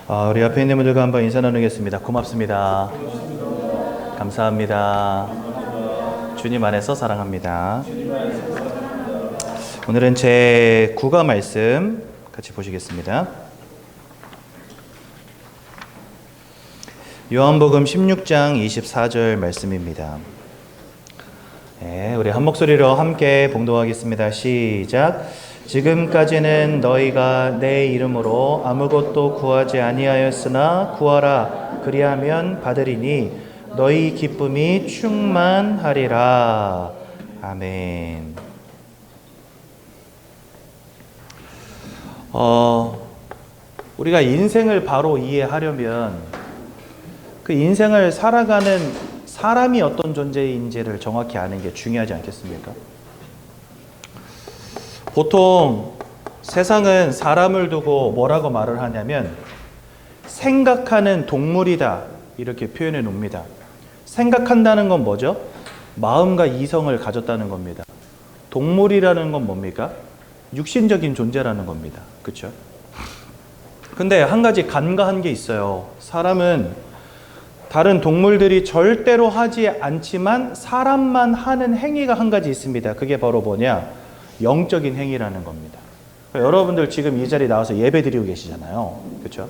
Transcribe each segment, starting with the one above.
우리 앞에 있는 분들과 한번 인사 나누겠습니다. 고맙습니다. 감사합니다. 주님 안에서 사랑합니다. 오늘은 제 9가 말씀 같이 보시겠습니다. 요한복음 16장 24절 말씀입니다. 네, 우리 한 목소리로 함께 봉독하겠습니다. 시작. 지금까지는 너희가 내 이름으로 아무것도 구하지 아니하였으나 구하라 그리하면 받으리니 너희 기쁨이 충만하리라. 아멘. 우리가 인생을 바로 이해하려면 그 인생을 살아가는 사람이 어떤 존재인지를 정확히 아는 게 중요하지 않겠습니까? 보통 세상은 사람을 두고 뭐라고 말을 하냐면 생각하는 동물이다 이렇게 표현해 놓습니다. 생각한다는 건 뭐죠? 마음과 이성을 가졌다는 겁니다. 동물이라는 건 뭡니까? 육신적인 존재라는 겁니다. 그렇죠? 근데 한 가지 간과한 게 있어요. 사람은 다른 동물들이 절대로 하지 않지만 사람만 하는 행위가 한 가지 있습니다. 그게 바로 뭐냐? 영적인 행위라는 겁니다. 여러분들 지금 이 자리에 나와서 예배 드리고 계시잖아요. 그렇죠?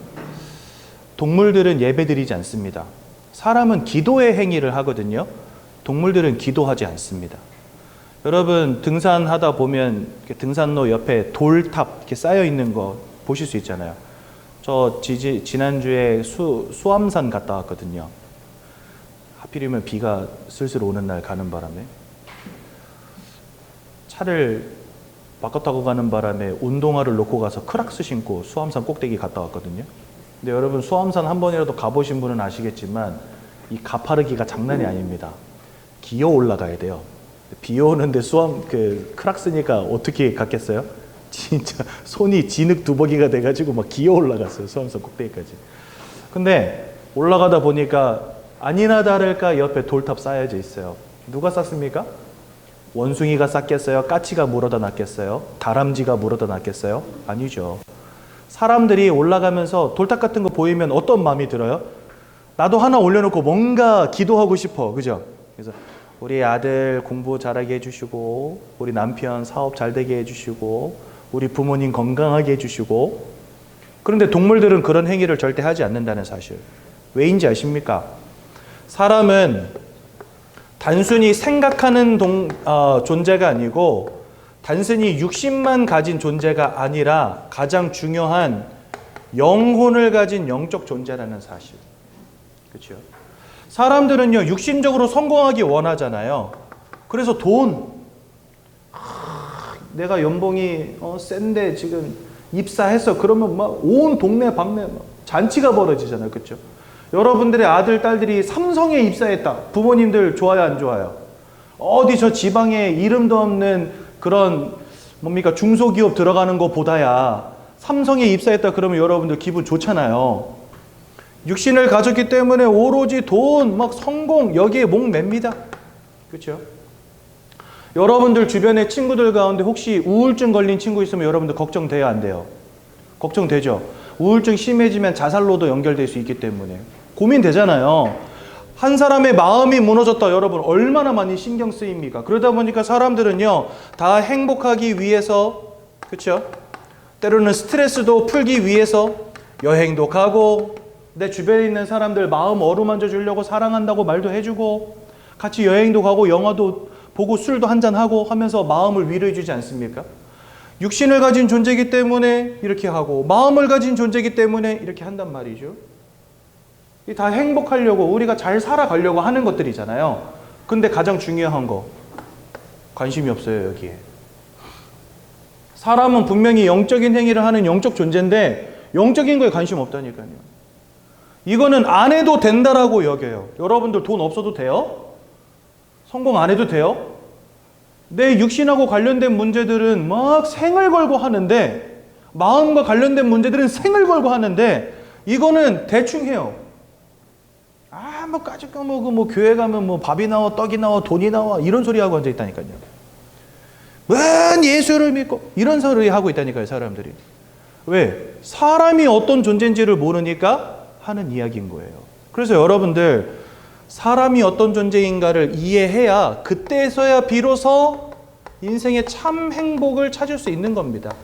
동물들은 예배 드리지 않습니다. 사람은 기도의 행위를 하거든요. 동물들은 기도하지 않습니다. 여러분 등산하다 보면 등산로 옆에 돌탑 이렇게 쌓여 있는 거 보실 수 있잖아요. 저 지난주에 수암산 갔다 왔거든요. 하필이면 비가 슬슬 오는 날 가는 바람에 차를 바꿔 타고 가는 바람에 운동화를 놓고 가서 크락스 신고 수암산 꼭대기 갔다 왔거든요. 근데 여러분 수암산 한 번이라도 가보신 분은 아시겠지만 이 가파르기가 장난이 아닙니다. 기어 올라가야 돼요. 비 오는데 크락스니까 어떻게 갔겠어요? 진짜 손이 진흙 두벅이가 돼가지고 막 기어 올라갔어요. 수암산 꼭대기까지. 근데 올라가다 보니까 아니나 다를까 옆에 돌탑 쌓여져 있어요. 누가 쌌습니까? 원숭이가 쌌겠어요? 까치가 물어다 놨겠어요? 다람쥐가 물어다 놨겠어요? 아니죠. 사람들이 올라가면서 돌탑 같은 거 보이면 어떤 마음이 들어요? 나도 하나 올려놓고 뭔가 기도하고 싶어. 그죠? 그래서 우리 아들 공부 잘하게 해주시고 우리 남편 사업 잘 되게 해주시고 우리 부모님 건강하게 해주시고. 그런데 동물들은 그런 행위를 절대 하지 않는다는 사실. 왜인지 아십니까? 사람은 단순히 생각하는 존재가 아니고 단순히 육신만 가진 존재가 아니라 가장 중요한 영혼을 가진 영적 존재라는 사실. 그렇죠? 사람들은요 육신적으로 성공하기 원하잖아요. 그래서 돈, 내가 연봉이 센데 지금 입사했어 그러면 막 온 동네 방네 막 잔치가 벌어지잖아요. 그렇죠? 여러분들의 아들, 딸들이 삼성에 입사했다. 부모님들 좋아요, 안 좋아요? 어디 저 지방에 이름도 없는 그런 뭡니까 중소기업 들어가는 것보다야 삼성에 입사했다 그러면 여러분들 기분 좋잖아요. 육신을 가졌기 때문에 오로지 돈, 막 성공 여기에 목맵니다. 그렇죠? 여러분들 주변의 친구들 가운데 혹시 우울증 걸린 친구 있으면 여러분들 걱정돼요, 안 돼요? 걱정되죠? 우울증 심해지면 자살로도 연결될 수 있기 때문에 고민되잖아요. 한 사람의 마음이 무너졌다 여러분 얼마나 많이 신경 쓰입니까? 그러다 보니까 사람들은요 다 행복하기 위해서 그렇죠? 때로는 스트레스도 풀기 위해서 여행도 가고 내 주변에 있는 사람들 마음 어루만져 주려고 사랑한다고 말도 해주고 같이 여행도 가고 영화도 보고 술도 한잔하고 하면서 마음을 위로해 주지 않습니까? 육신을 가진 존재이기 때문에 이렇게 하고 마음을 가진 존재이기 때문에 이렇게 한단 말이죠. 다 행복하려고 우리가 잘 살아가려고 하는 것들이잖아요. 근데 가장 중요한 거 관심이 없어요. 여기에 사람은 분명히 영적인 행위를 하는 영적 존재인데 영적인 거에 관심 없다니까요. 이거는 안 해도 된다라고 여겨요. 여러분들 돈 없어도 돼요? 성공 안 해도 돼요? 내 육신하고 관련된 문제들은 막 생을 걸고 하는데 마음과 관련된 문제들은 생을 걸고 하는데 이거는 대충 해요. 뭐 까짓 까먹고 뭐 교회 가면 뭐 밥이 나와 떡이 나와 돈이 나와 이런 소리 하고 앉아 있다니까요. 뭔 예수를 믿고 이런 소리 하고 있다니까요, 사람들이. 왜? 사람이 어떤 존재인지를 모르니까 하는 이야기인 거예요. 그래서 여러분들, 사람이 어떤 존재인가를 이해해야 그때서야 비로소 인생의 참 행복을 찾을 수 있는 겁니다.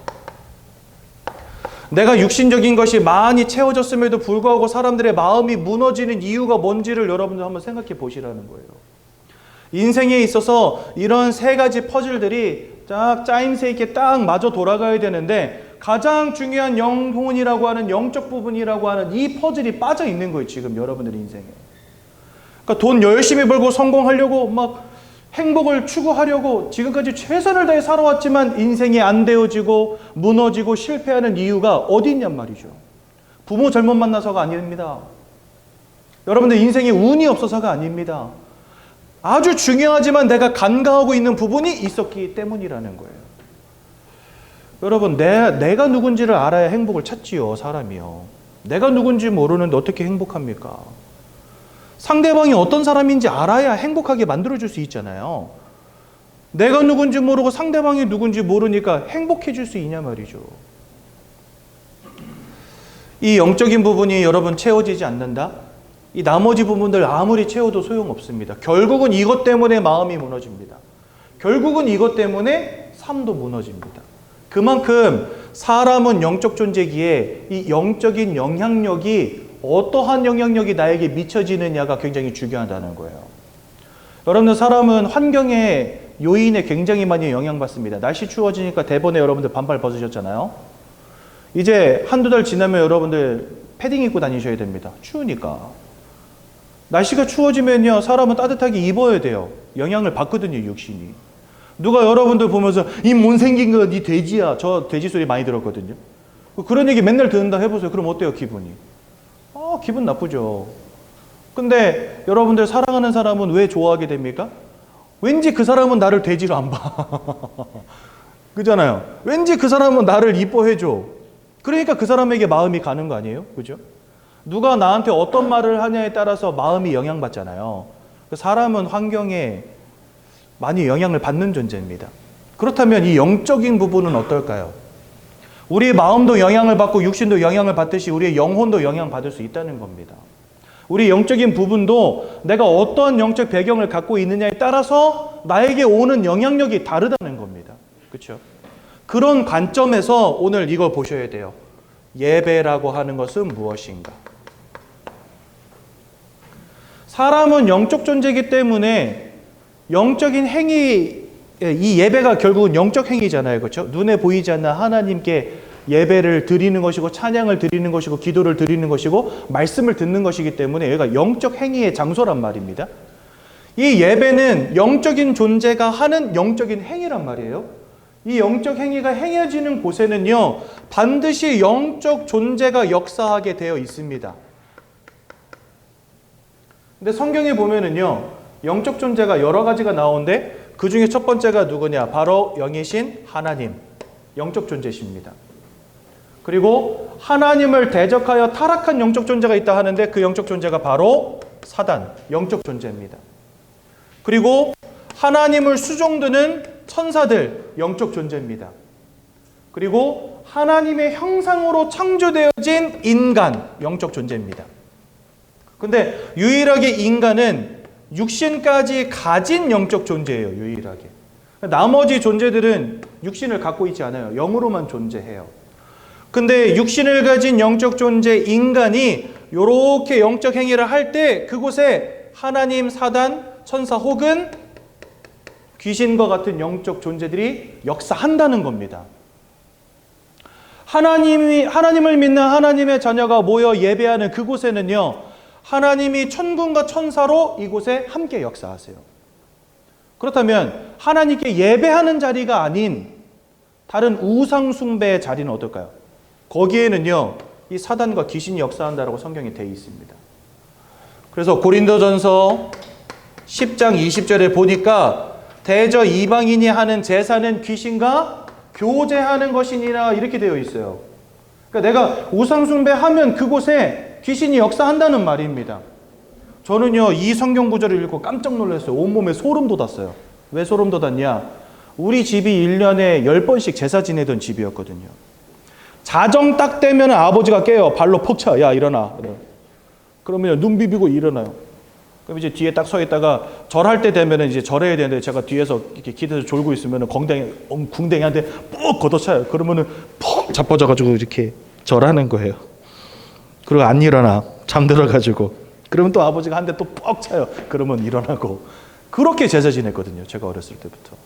내가 육신적인 것이 많이 채워졌음에도 불구하고 사람들의 마음이 무너지는 이유가 뭔지를 여러분들 한번 생각해 보시라는 거예요. 인생에 있어서 이런 세 가지 퍼즐들이 딱 짜임새 있게 딱 맞아 돌아가야 되는데 가장 중요한 영혼이라고 하는 영적 부분이라고 하는 이 퍼즐이 빠져 있는 거예요. 지금 여러분들 인생에. 그러니까 돈 열심히 벌고 성공하려고 막 행복을 추구하려고 지금까지 최선을 다해 살아왔지만 인생이 안 되어지고 무너지고 실패하는 이유가 어디 있냔 말이죠. 부모 잘못 만나서가 아닙니다. 여러분들 인생에 운이 없어서가 아닙니다. 아주 중요하지만 내가 간과하고 있는 부분이 있었기 때문이라는 거예요. 여러분, 내가 누군지를 알아야 행복을 찾지요, 사람이요. 내가 누군지 모르는데 어떻게 행복합니까? 상대방이 어떤 사람인지 알아야 행복하게 만들어줄 수 있잖아요. 내가 누군지 모르고 상대방이 누군지 모르니까 행복해질 수 있냐 말이죠. 이 영적인 부분이 여러분 채워지지 않는다? 이 나머지 부분들 아무리 채워도 소용없습니다. 결국은 이것 때문에 마음이 무너집니다. 결국은 이것 때문에 삶도 무너집니다. 그만큼 사람은 영적 존재기에 이 영적인 영향력이 어떠한 영향력이 나에게 미쳐지느냐가 굉장히 중요하다는 거예요. 여러분들, 사람은 환경의 요인에 굉장히 많이 영향받습니다. 날씨 추워지니까 대번에 여러분들 반팔 벗으셨잖아요. 이제 한두 달 지나면 여러분들 패딩 입고 다니셔야 됩니다. 추우니까. 날씨가 추워지면요, 사람은 따뜻하게 입어야 돼요. 영향을 받거든요, 육신이. 누가 여러분들 보면서 이 못생긴 거 네 돼지야. 저 돼지 소리 많이 들었거든요. 그런 얘기 맨날 듣는다 해보세요. 그럼 어때요, 기분이? 기분 나쁘죠. 근데 여러분들, 사랑하는 사람은 왜 좋아하게 됩니까? 왠지 그 사람은 나를 돼지로 안 봐. 그잖아요. 왠지 그 사람은 나를 이뻐해줘. 그러니까 그 사람에게 마음이 가는 거 아니에요? 그죠? 누가 나한테 어떤 말을 하냐에 따라서 마음이 영향받잖아요. 사람은 환경에 많이 영향을 받는 존재입니다. 그렇다면 이 영적인 부분은 어떨까요? 우리의 마음도 영향을 받고 육신도 영향을 받듯이 우리의 영혼도 영향받을 수 있다는 겁니다. 우리 영적인 부분도 내가 어떤 영적 배경을 갖고 있느냐에 따라서 나에게 오는 영향력이 다르다는 겁니다. 그렇죠? 그런 관점에서 오늘 이걸 보셔야 돼요. 예배라고 하는 것은 무엇인가? 사람은 영적 존재이기 때문에 영적인 행위, 이 예배가 결국은 영적 행위잖아요. 그렇죠? 눈에 보이지 않는 하나님께 예배를 드리는 것이고 찬양을 드리는 것이고 기도를 드리는 것이고 말씀을 듣는 것이기 때문에 여기가 영적 행위의 장소란 말입니다. 이 예배는 영적인 존재가 하는 영적인 행위란 말이에요. 이 영적 행위가 행해지는 곳에는요, 반드시 영적 존재가 역사하게 되어 있습니다. 근데 성경에 보면은요, 영적 존재가 여러 가지가 나오는데 그 중에 첫 번째가 누구냐? 바로 영이신 하나님, 영적 존재십니다. 그리고 하나님을 대적하여 타락한 영적 존재가 있다 하는데 그 영적 존재가 바로 사단, 영적 존재입니다. 그리고 하나님을 수종드는 천사들, 영적 존재입니다. 그리고 하나님의 형상으로 창조되어진 인간, 영적 존재입니다. 근데 유일하게 인간은 육신까지 가진 영적 존재예요. 유일하게. 나머지 존재들은 육신을 갖고 있지 않아요. 영으로만 존재해요. 근데 육신을 가진 영적 존재 인간이 이렇게 영적 행위를 할 때 그곳에 하나님, 사단, 천사 혹은 귀신과 같은 영적 존재들이 역사한다는 겁니다. 하나님을 믿는 하나님의 자녀가 모여 예배하는 그곳에는요, 하나님이 천군과 천사로 이곳에 함께 역사하세요. 그렇다면 하나님께 예배하는 자리가 아닌 다른 우상 숭배의 자리는 어떨까요? 거기에는요, 이 사단과 귀신이 역사한다라고 성경에 되어 있습니다. 그래서 고린도전서 10장 20절에 보니까 대저 이방인이 하는 제사는 귀신과 교제하는 것이니라 이렇게 되어 있어요. 그러니까 내가 우상 숭배하면 그곳에 귀신이 역사한다는 말입니다. 저는요, 이 성경 구절을 읽고 깜짝 놀랐어요. 온몸에 소름 돋았어요. 왜 소름 돋았냐? 우리 집이 1년에 10번씩 제사 지내던 집이었거든요. 자정 딱 되면 아버지가 깨요. 발로 퍽 차. 야, 일어나. 그러면 눈 비비고 일어나요. 그럼 이제 뒤에 딱 서 있다가 절할 때 되면 이제 절해야 되는데 제가 뒤에서 이렇게 기대서 졸고 있으면 궁뎅이한테 푹 걷어차요. 그러면은 푹 자빠져가지고 이렇게 절하는 거예요. 그리고 안 일어나. 잠들어가지고. 그러면 또 아버지가 한 대 또 뻑 차요. 그러면 일어나고. 그렇게 제사 지냈거든요. 제가 어렸을 때부터.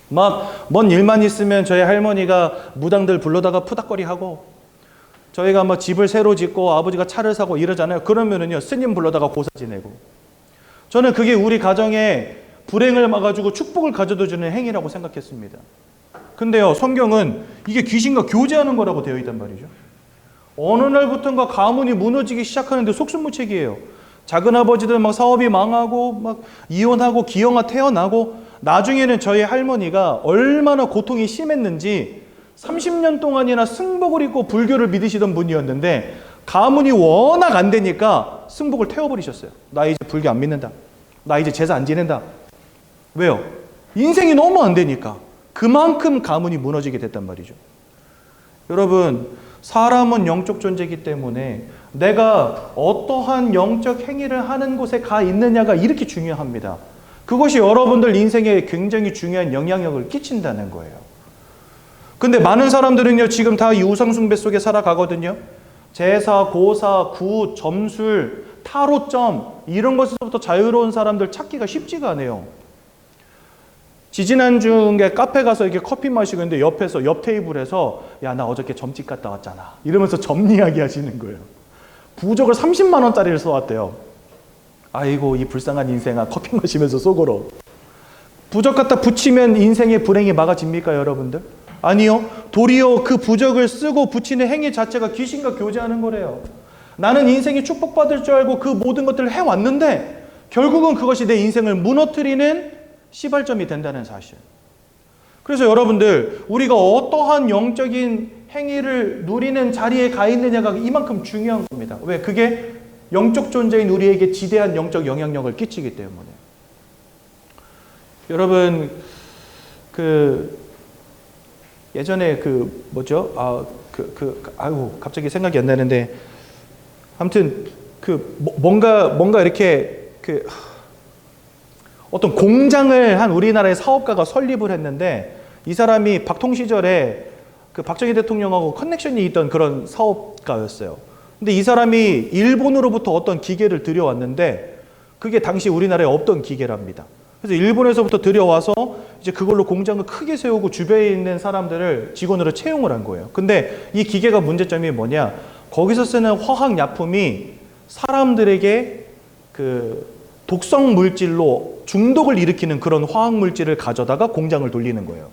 막 뭔 일만 있으면 저희 할머니가 무당들 불러다가 푸닥거리하고, 저희가 뭐 집을 새로 짓고 아버지가 차를 사고 이러잖아요. 그러면은요, 스님 불러다가 고사 지내고. 저는 그게 우리 가정에 불행을 막아주고 축복을 가져다 주는 행위라고 생각했습니다. 근데요, 성경은 이게 귀신과 교제하는 거라고 되어 있단 말이죠. 어느 날부터인가 가문이 무너지기 시작하는데 속수무책이에요. 작은아버지들 막 사업이 망하고 막 이혼하고 기형아 태어나고, 나중에는 저희 할머니가 얼마나 고통이 심했는지 30년 동안이나 승복을 입고 불교를 믿으시던 분이었는데 가문이 워낙 안 되니까 승복을 태워버리셨어요. 나 이제 불교 안 믿는다. 나 이제 제사 안 지낸다. 왜요? 인생이 너무 안 되니까. 그만큼 가문이 무너지게 됐단 말이죠. 여러분, 사람은 영적 존재이기 때문에 내가 어떠한 영적 행위를 하는 곳에 가 있느냐가 이렇게 중요합니다. 그것이 여러분들 인생에 굉장히 중요한 영향력을 끼친다는 거예요. 근데 많은 사람들은요, 지금 다 이 우상숭배 속에 살아가거든요. 제사, 고사, 구, 점술, 타로점, 이런 것에서부터 자유로운 사람들 찾기가 쉽지가 않아요. 지지난주에 카페 가서 이렇게 커피 마시고 있는데 옆에서, 옆 테이블에서, 야, 나 어저께 점집 갔다 왔잖아. 이러면서 점 이야기 하시는 거예요. 부적을 30만 원짜리를 써왔대요. 아이고, 이 불쌍한 인생아, 커피 마시면서 속으로. 부적 갖다 붙이면 인생의 불행이 막아집니까, 여러분들? 아니요. 도리어 그 부적을 쓰고 붙이는 행위 자체가 귀신과 교제하는 거래요. 나는 인생이 축복받을 줄 알고 그 모든 것들을 해왔는데 결국은 그것이 내 인생을 무너뜨리는 시발점이 된다는 사실. 그래서 여러분들, 우리가 어떠한 영적인 행위를 누리는 자리에 가 있느냐가 이만큼 중요한 겁니다. 왜? 그게 영적 존재인 우리에게 지대한 영적 영향력을 끼치기 때문에. 여러분, 예전에 아이고, 갑자기 생각이 안 나는데, 아무튼, 뭔가 이렇게, 어떤 공장을 한 우리나라의 사업가가 설립을 했는데, 이 사람이 박통 시절에 그 박정희 대통령하고 커넥션이 있던 그런 사업가였어요. 근데 이 사람이 일본으로부터 어떤 기계를 들여왔는데, 그게 당시 우리나라에 없던 기계랍니다. 그래서 일본에서부터 들여와서 이제 그걸로 공장을 크게 세우고 주변에 있는 사람들을 직원으로 채용을 한 거예요. 근데 이 기계가 문제점이 뭐냐? 거기서 쓰는 화학약품이 사람들에게 그 독성 물질로 중독을 일으키는 그런 화학물질을 가져다가 공장을 돌리는 거예요.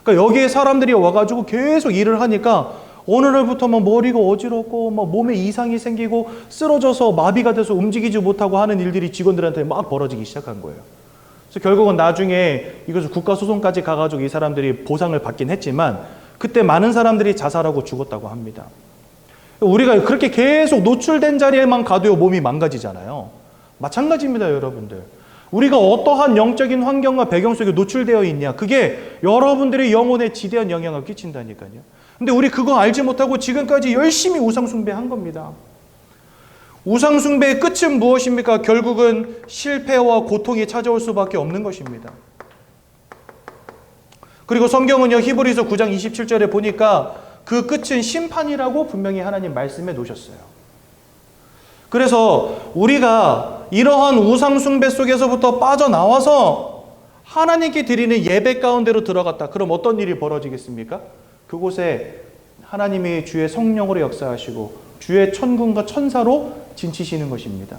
그러니까 여기에 사람들이 와가지고 계속 일을 하니까 어느 날부터 막 머리가 어지럽고 막 몸에 이상이 생기고 쓰러져서 마비가 돼서 움직이지 못하고 하는 일들이 직원들한테 막 벌어지기 시작한 거예요. 그래서 결국은 나중에 이것을 국가소송까지 가가지고 이 사람들이 보상을 받긴 했지만 그때 많은 사람들이 자살하고 죽었다고 합니다. 우리가 그렇게 계속 노출된 자리에만 가도 몸이 망가지잖아요. 마찬가지입니다, 여러분들. 우리가 어떠한 영적인 환경과 배경 속에 노출되어 있냐, 그게 여러분들의 영혼에 지대한 영향을 끼친다니까요. 근데 우리 그거 알지 못하고 지금까지 열심히 우상숭배한 겁니다. 우상숭배의 끝은 무엇입니까? 결국은 실패와 고통이 찾아올 수밖에 없는 것입니다. 그리고 성경은요, 히브리서 9장 27절에 보니까 그 끝은 심판이라고 분명히 하나님 말씀해 놓으셨어요. 그래서 우리가 이러한 우상숭배 속에서부터 빠져나와서 하나님께 드리는 예배 가운데로 들어갔다. 그럼 어떤 일이 벌어지겠습니까? 그곳에 하나님이 주의 성령으로 역사하시고 주의 천군과 천사로 진치시는 것입니다.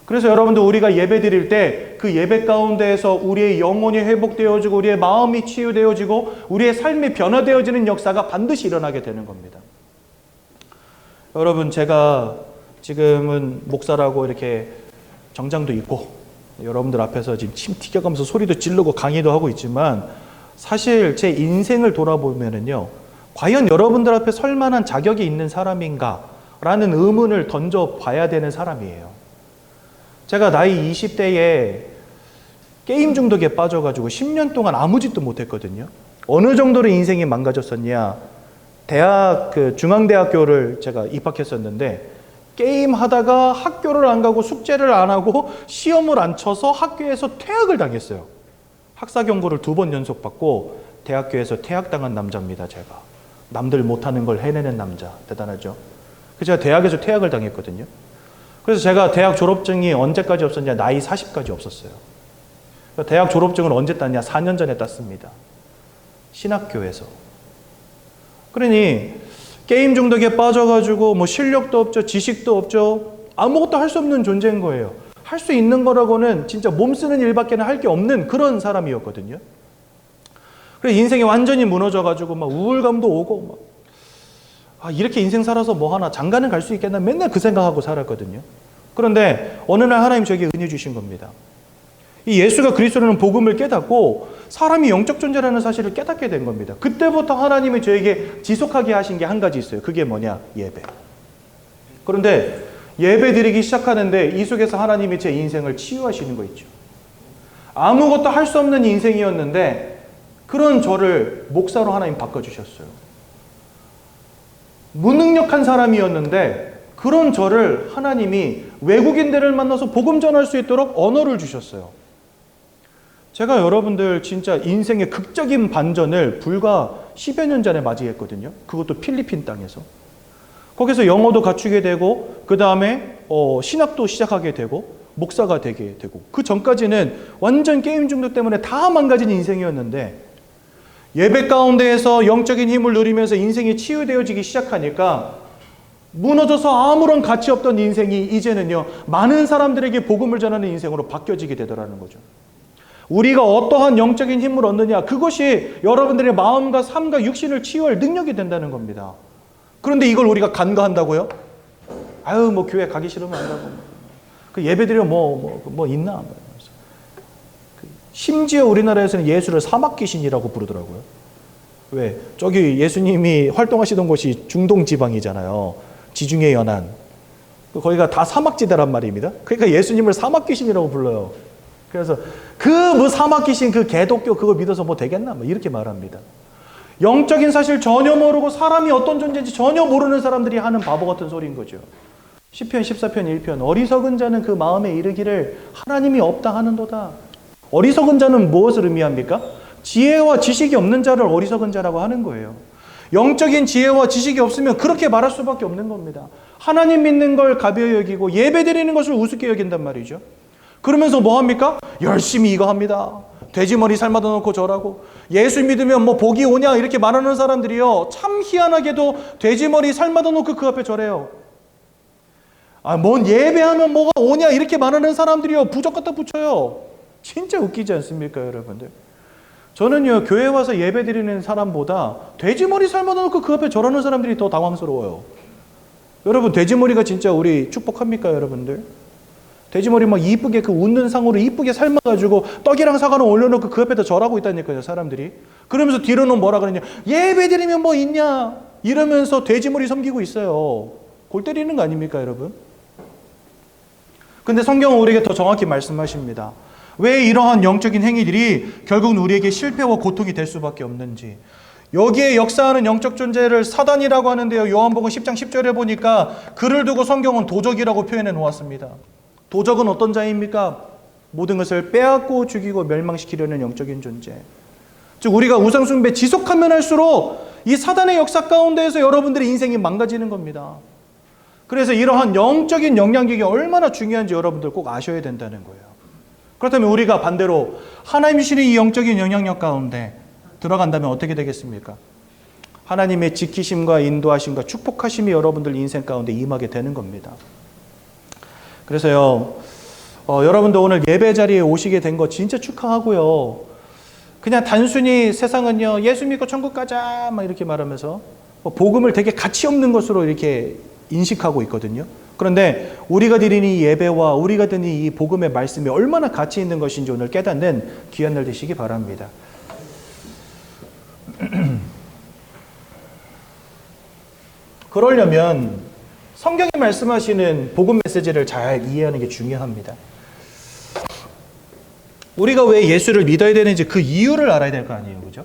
그래서 여러분들, 우리가 예배 드릴 때 그 예배 가운데에서 우리의 영혼이 회복되어지고 우리의 마음이 치유되어지고 우리의 삶이 변화되어지는 역사가 반드시 일어나게 되는 겁니다. 여러분, 제가 지금은 목사라고 이렇게 정장도 입고 여러분들 앞에서 지금 침 튀겨가면서 소리도 지르고 강의도 하고 있지만 사실 제 인생을 돌아보면은요, 과연 여러분들 앞에 설 만한 자격이 있는 사람인가? 라는 의문을 던져봐야 되는 사람이에요. 제가 나이 20대에 게임 중독에 빠져가지고 10년 동안 아무 짓도 못했거든요. 어느 정도로 인생이 망가졌었냐? 대학 중앙대학교를 제가 입학했었는데 게임 하다가 학교를 안 가고 숙제를 안 하고 시험을 안 쳐서 학교에서 퇴학을 당했어요. 학사 경고를 2번 연속 받고 대학교에서 퇴학당한 남자입니다. 제가 남들 못하는 걸 해내는 남자, 대단하죠. 그래서 제가 대학에서 퇴학을 당했거든요. 그래서 제가 대학 졸업증이 언제까지 없었냐, 나이 40까지 없었어요. 대학 졸업증을 언제 땄냐, 4년 전에 땄습니다. 신학교에서. 그러니 게임 중독에 빠져가지고 뭐 실력도 없죠, 지식도 없죠, 아무것도 할 수 없는 존재인 거예요. 할 수 있는 거라고는 진짜 몸 쓰는 일밖에 할 게 없는 그런 사람이었거든요. 그래서 인생이 완전히 무너져가지고 막 우울감도 오고 막 이렇게 인생 살아서 뭐 하나 장가는 갈 수 있겠나 맨날 그 생각하고 살았거든요. 그런데 어느 날 하나님 저에게 은혜 주신 겁니다. 이 예수가 그리스도라는 복음을 깨닫고 사람이 영적 존재라는 사실을 깨닫게 된 겁니다. 그때부터 하나님이 저에게 지속하게 하신 게 한 가지 있어요. 그게 뭐냐? 예배. 그런데 예배 드리기 시작하는데 이 속에서 하나님이 제 인생을 치유하시는 거 있죠. 아무것도 할 수 없는 인생이었는데 그런 저를 목사로 하나님 바꿔주셨어요. 무능력한 사람이었는데 그런 저를 하나님이 외국인들을 만나서 복음 전할 수 있도록 언어를 주셨어요. 제가 여러분들 진짜 인생의 극적인 반전을 불과 10여 년 전에 맞이했거든요. 그것도 필리핀 땅에서. 거기서 영어도 갖추게 되고 그 다음에 신학도 시작하게 되고 목사가 되게 되고 그 전까지는 완전 게임 중독 때문에 다 망가진 인생이었는데 예배 가운데에서 영적인 힘을 누리면서 인생이 치유되어지기 시작하니까 무너져서 아무런 가치 없던 인생이 이제는요 많은 사람들에게 복음을 전하는 인생으로 바뀌어지게 되더라는 거죠. 우리가 어떠한 영적인 힘을 얻느냐, 그것이 여러분들의 마음과 삶과 육신을 치유할 능력이 된다는 겁니다. 그런데 이걸 우리가 간과한다고요? 아유 뭐 교회 가기 싫으면 안 가고 그 예배드리면 뭐 있나? 심지어 우리나라에서는 예수를 사막 귀신이라고 부르더라고요. 왜? 저기 예수님이 활동하시던 곳이 중동 지방이잖아요. 지중해 연안. 거기가 다 사막지대란 말입니다. 그러니까 예수님을 사막 귀신이라고 불러요. 그래서 뭐 사막 귀신 그 개독교 그거 믿어서 뭐 되겠나? 뭐 이렇게 말합니다. 영적인 사실 전혀 모르고 사람이 어떤 존재인지 전혀 모르는 사람들이 하는 바보 같은 소리인 거죠. 시편 14편 1편 어리석은 자는 그 마음에 이르기를 하나님이 없다 하는도다. 어리석은 자는 무엇을 의미합니까? 지혜와 지식이 없는 자를 어리석은 자라고 하는 거예요. 영적인 지혜와 지식이 없으면 그렇게 말할 수밖에 없는 겁니다. 하나님 믿는 걸 가벼이 여기고 예배 드리는 것을 우습게 여긴단 말이죠. 그러면서 뭐 합니까? 열심히 이거 합니다. 돼지머리 삶아다 놓고 절하고 예수 믿으면 뭐 복이 오냐 이렇게 말하는 사람들이요 참 희한하게도 돼지머리 삶아다 놓고 그 앞에 절해요. 뭔 예배하면 뭐가 오냐 이렇게 말하는 사람들이요 부적 갖다 붙여요. 진짜 웃기지 않습니까 여러분들? 저는요 교회 와서 예배 드리는 사람보다 돼지머리 삶아다 놓고 그 앞에 절하는 사람들이 더 당황스러워요. 여러분 돼지머리가 진짜 우리 축복합니까 여러분들? 돼지머리 막 이쁘게 그 웃는 상으로 이쁘게 삶아가지고 떡이랑 사과를 올려놓고 그 옆에다 절하고 있다니까요 사람들이. 그러면서 뒤로는 뭐라 그러냐, 예배 드리면 뭐 있냐 이러면서 돼지머리 섬기고 있어요. 골 때리는 거 아닙니까 여러분? 근데 성경은 우리에게 더 정확히 말씀하십니다. 왜 이러한 영적인 행위들이 결국은 우리에게 실패와 고통이 될 수밖에 없는지. 여기에 역사하는 영적 존재를 사단이라고 하는데요, 요한복음 10장 10절에 보니까 그를 두고 성경은 도적이라고 표현해 놓았습니다. 도적은 어떤 자입니까? 모든 것을 빼앗고 죽이고 멸망시키려는 영적인 존재. 즉 우리가 우상숭배 지속하면 할수록 이 사단의 역사 가운데에서 여러분들의 인생이 망가지는 겁니다. 그래서 이러한 영적인 영향력이 얼마나 중요한지 여러분들 꼭 아셔야 된다는 거예요. 그렇다면 우리가 반대로 하나님 주시는 이 영적인 영향력 가운데 들어간다면 어떻게 되겠습니까? 하나님의 지키심과 인도하심과 축복하심이 여러분들 인생 가운데 임하게 되는 겁니다. 그래서요, 여러분도 오늘 예배 자리에 오시게 된 거 진짜 축하하고요. 그냥 단순히 세상은요, 예수 믿고 천국 가자 막 이렇게 말하면서 복음을 되게 가치 없는 것으로 이렇게 인식하고 있거든요. 그런데 우리가 드리는 이 예배와 우리가 드리는 이 복음의 말씀이 얼마나 가치 있는 것인지 오늘 깨닫는 귀한 날 되시기 바랍니다. 그러려면 성경이 말씀하시는 복음 메시지를 잘 이해하는 게 중요합니다. 우리가 왜 예수를 믿어야 되는지 그 이유를 알아야 될 거 아니에요, 그죠?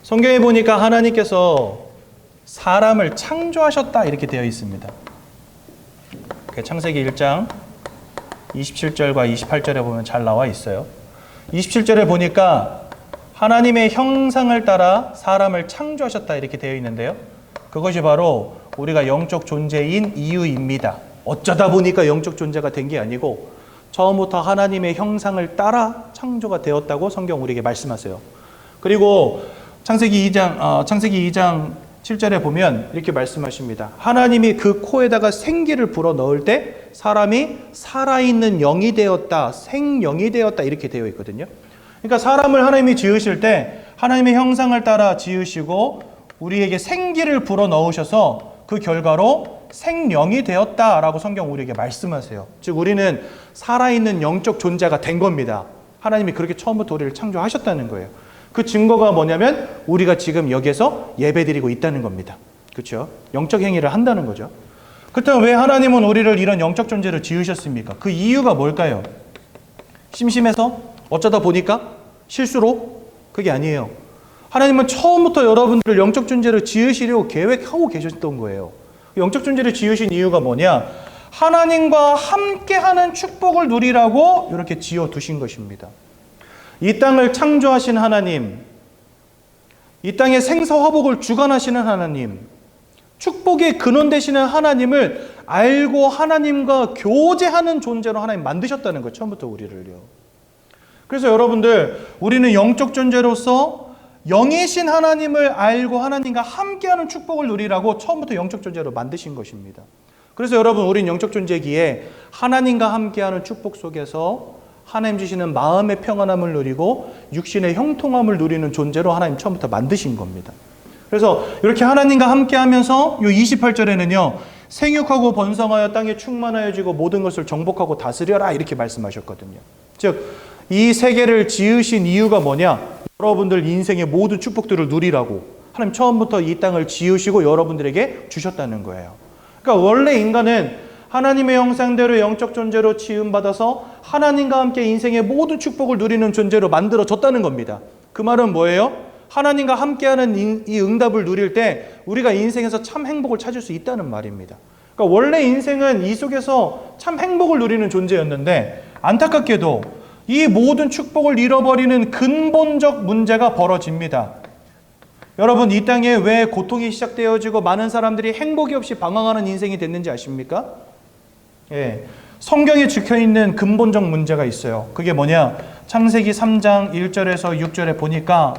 성경에 보니까 하나님께서 사람을 창조하셨다 이렇게 되어 있습니다. 창세기 1장 27절과 28절에 보면 잘 나와 있어요. 27절에 보니까 하나님의 형상을 따라 사람을 창조하셨다 이렇게 되어 있는데요. 그것이 바로 우리가 영적 존재인 이유입니다. 어쩌다 보니까 영적 존재가 된 게 아니고 처음부터 하나님의 형상을 따라 창조가 되었다고 성경 우리에게 말씀하세요. 그리고 창세기 2장 7절에 보면 이렇게 말씀하십니다. 하나님이 그 코에다가 생기를 불어 넣을 때 사람이 살아있는 영이 되었다, 생영이 되었다 이렇게 되어 있거든요. 그러니까 사람을 하나님이 지으실 때 하나님의 형상을 따라 지으시고 우리에게 생기를 불어 넣으셔서 그 결과로 생령이 되었다라고 성경 우리에게 말씀하세요. 즉 우리는 살아있는 영적 존재가 된 겁니다. 하나님이 그렇게 처음부터 우리를 창조하셨다는 거예요. 그 증거가 뭐냐면 우리가 지금 여기에서 예배드리고 있다는 겁니다. 그렇죠? 영적 행위를 한다는 거죠. 그렇다면 왜 하나님은 우리를 이런 영적 존재로 지으셨습니까? 그 이유가 뭘까요? 심심해서? 어쩌다 보니까? 실수로? 그게 아니에요. 하나님은 처음부터 여러분들을 영적 존재로 지으시려고 계획하고 계셨던 거예요. 영적 존재를 지으신 이유가 뭐냐? 하나님과 함께하는 축복을 누리라고 이렇게 지어두신 것입니다. 이 땅을 창조하신 하나님, 이 땅의 생사화복을 주관하시는 하나님, 축복의 근원 되시는 하나님을 알고 하나님과 교제하는 존재로 하나님 만드셨다는 거예요. 처음부터 우리를요. 그래서 여러분들, 우리는 영적 존재로서 영이신 하나님을 알고 하나님과 함께하는 축복을 누리라고 처음부터 영적 존재로 만드신 것입니다. 그래서 여러분, 우린 영적 존재기에 하나님과 함께하는 축복 속에서 하나님 주시는 마음의 평안함을 누리고 육신의 형통함을 누리는 존재로 하나님 처음부터 만드신 겁니다. 그래서 이렇게 하나님과 함께하면서 이 28절에는요. 생육하고 번성하여 땅에 충만하여지고 모든 것을 정복하고 다스려라 이렇게 말씀하셨거든요. 즉 이 세계를 지으신 이유가 뭐냐? 여러분들 인생의 모든 축복들을 누리라고 하나님 처음부터 이 땅을 지으시고 여러분들에게 주셨다는 거예요. 그러니까 원래 인간은 하나님의 형상대로 영적 존재로 지음받아서 하나님과 함께 인생의 모든 축복을 누리는 존재로 만들어졌다는 겁니다. 그 말은 뭐예요? 하나님과 함께하는 이 응답을 누릴 때 우리가 인생에서 참 행복을 찾을 수 있다는 말입니다. 그러니까 원래 인생은 이 속에서 참 행복을 누리는 존재였는데 안타깝게도 이 모든 축복을 잃어버리는 근본적 문제가 벌어집니다. 여러분, 이 땅에 왜 고통이 시작되어지고 많은 사람들이 행복이 없이 방황하는 인생이 됐는지 아십니까? 예, 성경에 적혀있는 근본적 문제가 있어요. 그게 뭐냐? 창세기 3장 1절에서 6절에 보니까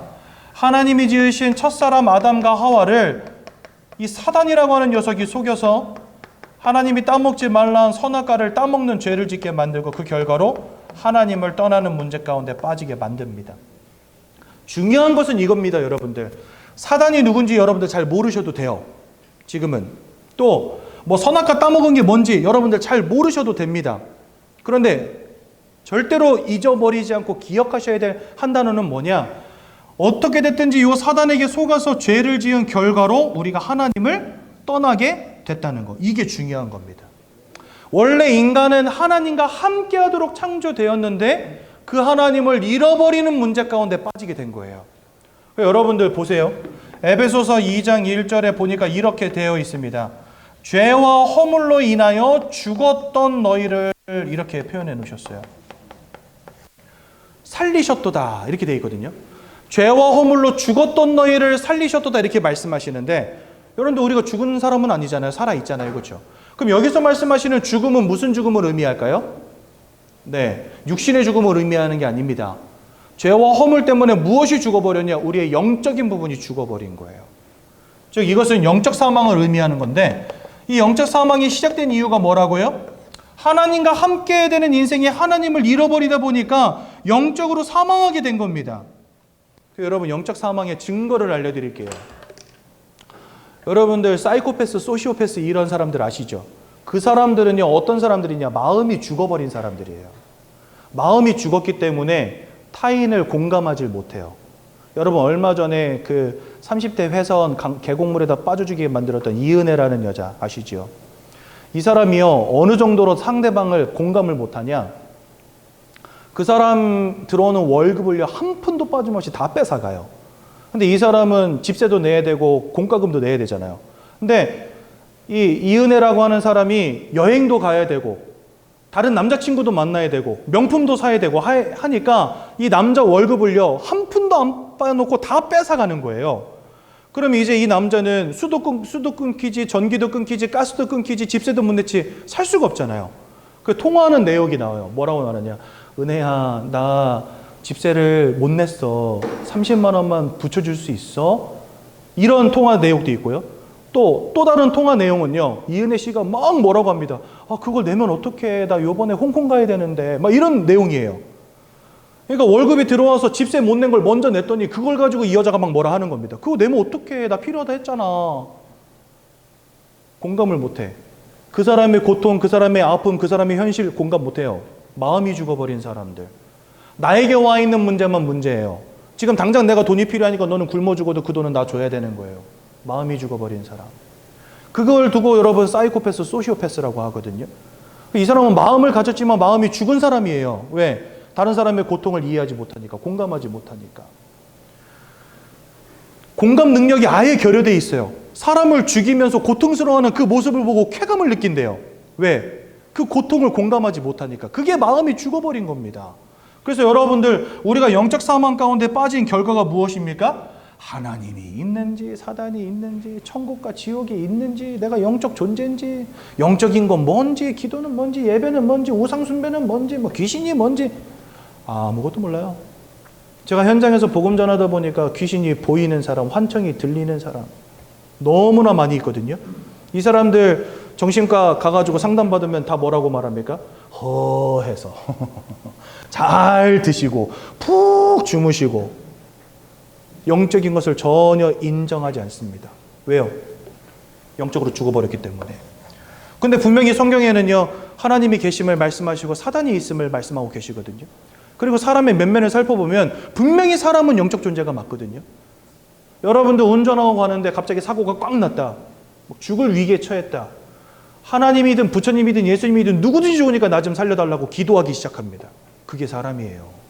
하나님이 지으신 첫사람 아담과 하와를 이 사단이라고 하는 녀석이 속여서 하나님이 따먹지 말라는 선악과를 따먹는 죄를 짓게 만들고 그 결과로 하나님을 떠나는 문제 가운데 빠지게 만듭니다. 중요한 것은 이겁니다, 여러분들. 사단이 누군지 여러분들 잘 모르셔도 돼요. 지금은. 또 뭐 선악과 따먹은 게 뭔지 여러분들 잘 모르셔도 됩니다. 그런데 절대로 잊어버리지 않고 기억하셔야 될 한 단어는 뭐냐? 어떻게 됐든지 이 사단에게 속아서 죄를 지은 결과로 우리가 하나님을 떠나게 됐다는 거. 이게 중요한 겁니다. 원래 인간은 하나님과 함께하도록 창조되었는데 그 하나님을 잃어버리는 문제 가운데 빠지게 된 거예요. 여러분들 보세요. 에베소서 2장 1절에 보니까 이렇게 되어 있습니다. 죄와 허물로 인하여 죽었던 너희를 이렇게 표현해 놓으셨어요. 살리셨도다 이렇게 되어 있거든요. 죄와 허물로 죽었던 너희를 살리셨도다 이렇게 말씀하시는데 여러분들 우리가 죽은 사람은 아니잖아요. 살아있잖아요. 그렇죠? 그럼 여기서 말씀하시는 죽음은 무슨 죽음을 의미할까요? 네, 육신의 죽음을 의미하는 게 아닙니다. 죄와 허물 때문에 무엇이 죽어버렸냐? 우리의 영적인 부분이 죽어버린 거예요. 즉 이것은 영적 사망을 의미하는 건데 이 영적 사망이 시작된 이유가 뭐라고요? 하나님과 함께 되는 인생에 하나님을 잃어버리다 보니까 영적으로 사망하게 된 겁니다. 여러분 영적 사망의 증거를 알려드릴게요. 여러분들 사이코패스, 소시오패스 이런 사람들 아시죠? 그 사람들은요 어떤 사람들이냐? 마음이 죽어버린 사람들이에요. 마음이 죽었기 때문에 타인을 공감하지 못해요. 여러분 얼마 전에 그 30대 회사원 계곡물에다 빠져주게 만들었던 이은혜라는 여자 아시죠? 이 사람이요 어느 정도로 상대방을 공감을 못하냐? 그 사람 들어오는 월급을요 한 푼도 빠짐없이 다 뺏어가요. 근데 이 사람은 집세도 내야 되고 공과금도 내야 되잖아요. 근데 이 은혜라고 하는 사람이 여행도 가야 되고 다른 남자친구도 만나야 되고 명품도 사야 되고 하니까 이 남자 월급을요 한 푼도 안 빼놓고 다 뺏어가는 거예요. 그럼 이제 이 남자는 수도 끊기지, 전기도 끊기지, 가스도 끊기지, 집세도 못 냈지 살 수가 없잖아요. 그 통화하는 내역이 나와요. 뭐라고 말하냐? 은혜야, 나 집세를 못 냈어. 30만 원만 붙여줄 수 있어? 이런 통화 내역도 있고요. 또 다른 통화 내용은요. 이은혜 씨가 막 뭐라고 합니다. 아, 그걸 내면 어떡해. 나 요번에 홍콩 가야 되는데. 막 이런 내용이에요. 그러니까 월급이 들어와서 집세 못 낸 걸 먼저 냈더니 그걸 가지고 이 여자가 막 뭐라 하는 겁니다. 그거 내면 어떡해. 나 필요하다 했잖아. 공감을 못해. 그 사람의 고통, 그 사람의 아픔, 그 사람의 현실 공감 못해요. 마음이 죽어버린 사람들. 나에게 와 있는 문제만 문제예요. 지금 당장 내가 돈이 필요하니까 너는 굶어 죽어도 그 돈은 나 줘야 되는 거예요. 마음이 죽어버린 사람. 그걸 두고 여러분 사이코패스, 소시오패스라고 하거든요. 이 사람은 마음을 가졌지만 마음이 죽은 사람이에요. 왜? 다른 사람의 고통을 이해하지 못하니까, 공감하지 못하니까. 공감 능력이 아예 결여되어 있어요. 사람을 죽이면서 고통스러워하는 그 모습을 보고 쾌감을 느낀대요. 왜? 그 고통을 공감하지 못하니까. 그게 마음이 죽어버린 겁니다. 그래서 여러분들, 우리가 영적 사망 가운데 빠진 결과가 무엇입니까? 하나님이 있는지, 사단이 있는지, 천국과 지옥이 있는지, 내가 영적 존재인지, 영적인 건 뭔지, 기도는 뭔지, 예배는 뭔지, 우상숭배는 뭔지, 뭐 귀신이 뭔지 아무것도 몰라요. 제가 현장에서 복음 전하다 보니까 귀신이 보이는 사람, 환청이 들리는 사람 너무나 많이 있거든요. 이 사람들 정신과 가가지고 상담받으면 다 뭐라고 말합니까? 허해서 잘 드시고 푹 주무시고 영적인 것을 전혀 인정하지 않습니다. 왜요? 영적으로 죽어버렸기 때문에. 근데 분명히 성경에는요, 하나님이 계심을 말씀하시고 사단이 있음을 말씀하고 계시거든요. 그리고 사람의 면면을 살펴보면 분명히 사람은 영적 존재가 맞거든요. 여러분들 운전하고 가는데 갑자기 사고가 꽉 났다. 죽을 위기에 처했다. 하나님이든 부처님이든 예수님이든 누구든지 좋으니까 나 좀 살려달라고 기도하기 시작합니다. 그게 사람이에요.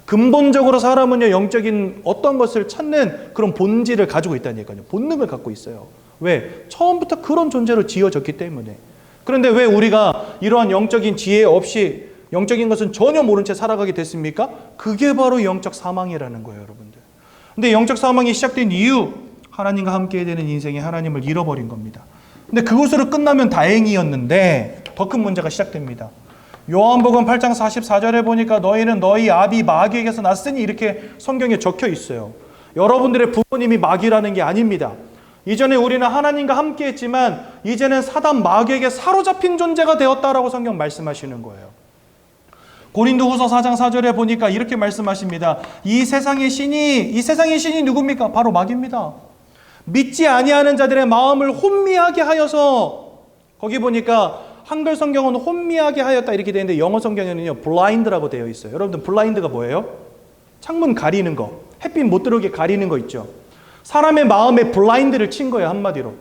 근본적으로 사람은요, 영적인 어떤 것을 찾는 그런 본질을 가지고 있다니까요. 본능을 갖고 있어요. 왜? 처음부터 그런 존재로 지어졌기 때문에. 그런데 왜 우리가 이러한 영적인 지혜 없이 영적인 것은 전혀 모른 채 살아가게 됐습니까? 그게 바로 영적 사망이라는 거예요, 여러분들. 근데 영적 사망이 시작된 이유, 하나님과 함께 되는 인생에 하나님을 잃어버린 겁니다. 근데 그것으로 끝나면 다행이었는데 더 큰 문제가 시작됩니다. 요한복음 8장 44절에 보니까 너희는 너희 아비 마귀에게서 났으니 이렇게 성경에 적혀 있어요. 여러분들의 부모님이 마귀라는 게 아닙니다. 이전에 우리는 하나님과 함께 했지만 이제는 사단 마귀에게 사로잡힌 존재가 되었다라고 성경 말씀하시는 거예요. 고린도후서 4장 4절에 보니까 이렇게 말씀하십니다. 이 세상의 신이 누굽니까? 바로 마귀입니다. 믿지 아니하는 자들의 마음을 혼미하게 하여서, 거기 보니까 한글 성경은 혼미하게 하였다 이렇게 되어 있는데 영어 성경에는요 blind라고 되어 있어요. 여러분들 블라인드가 뭐예요? 창문 가리는 거, 햇빛 못 들어오게 가리는 거 있죠. 사람의 마음에 블라인드를 친 거예요, 한마디로.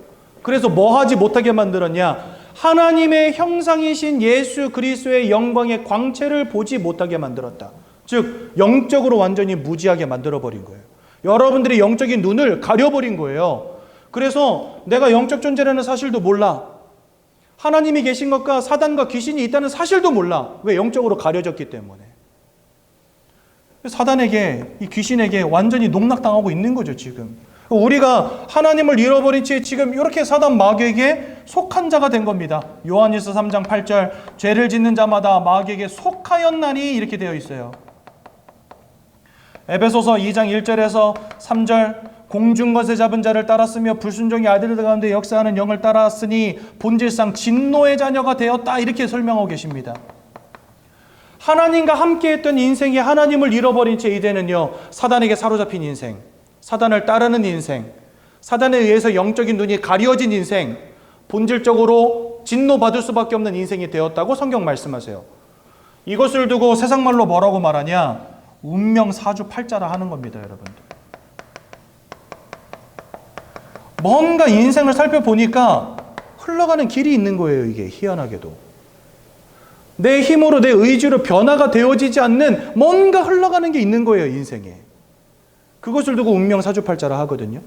그래서 뭐 하지 못하게 만들었냐? 하나님의 형상이신 예수 그리스도의 영광의 광채를 보지 못하게 만들었다. 즉 영적으로 완전히 무지하게 만들어버린 거예요. 여러분들의 영적인 눈을 가려버린 거예요. 그래서 내가 영적 존재라는 사실도 몰라. 하나님이 계신 것과 사단과 귀신이 있다는 사실도 몰라. 왜? 영적으로 가려졌기 때문에. 사단에게, 이 귀신에게 완전히 농락당하고 있는 거죠, 지금. 우리가 하나님을 잃어버린 채 지금 이렇게 사단 마귀에게 속한 자가 된 겁니다. 요한일서 3장 8절, 죄를 짓는 자마다 마귀에게 속하였나니 이렇게 되어 있어요. 에베소서 2장 1절에서 3절, 공중 것에 잡은 자를 따랐으며 불순종의 아들들 가운데 역사하는 영을 따랐으니 본질상 진노의 자녀가 되었다 이렇게 설명하고 계십니다. 하나님과 함께했던 인생이 하나님을 잃어버린 채 이제는요 사단에게 사로잡힌 인생, 사단을 따르는 인생, 사단에 의해서 영적인 눈이 가려진 인생, 본질적으로 진노받을 수밖에 없는 인생이 되었다고 성경 말씀하세요. 이것을 두고 세상 말로 뭐라고 말하냐? 운명 사주팔자라 하는 겁니다, 여러분들. 뭔가 인생을 살펴보니까 흘러가는 길이 있는 거예요, 이게 희한하게도. 내 힘으로 내 의지로 변화가 되어지지 않는 뭔가 흘러가는 게 있는 거예요, 인생에. 그것을 두고 운명 사주팔자라 하거든요.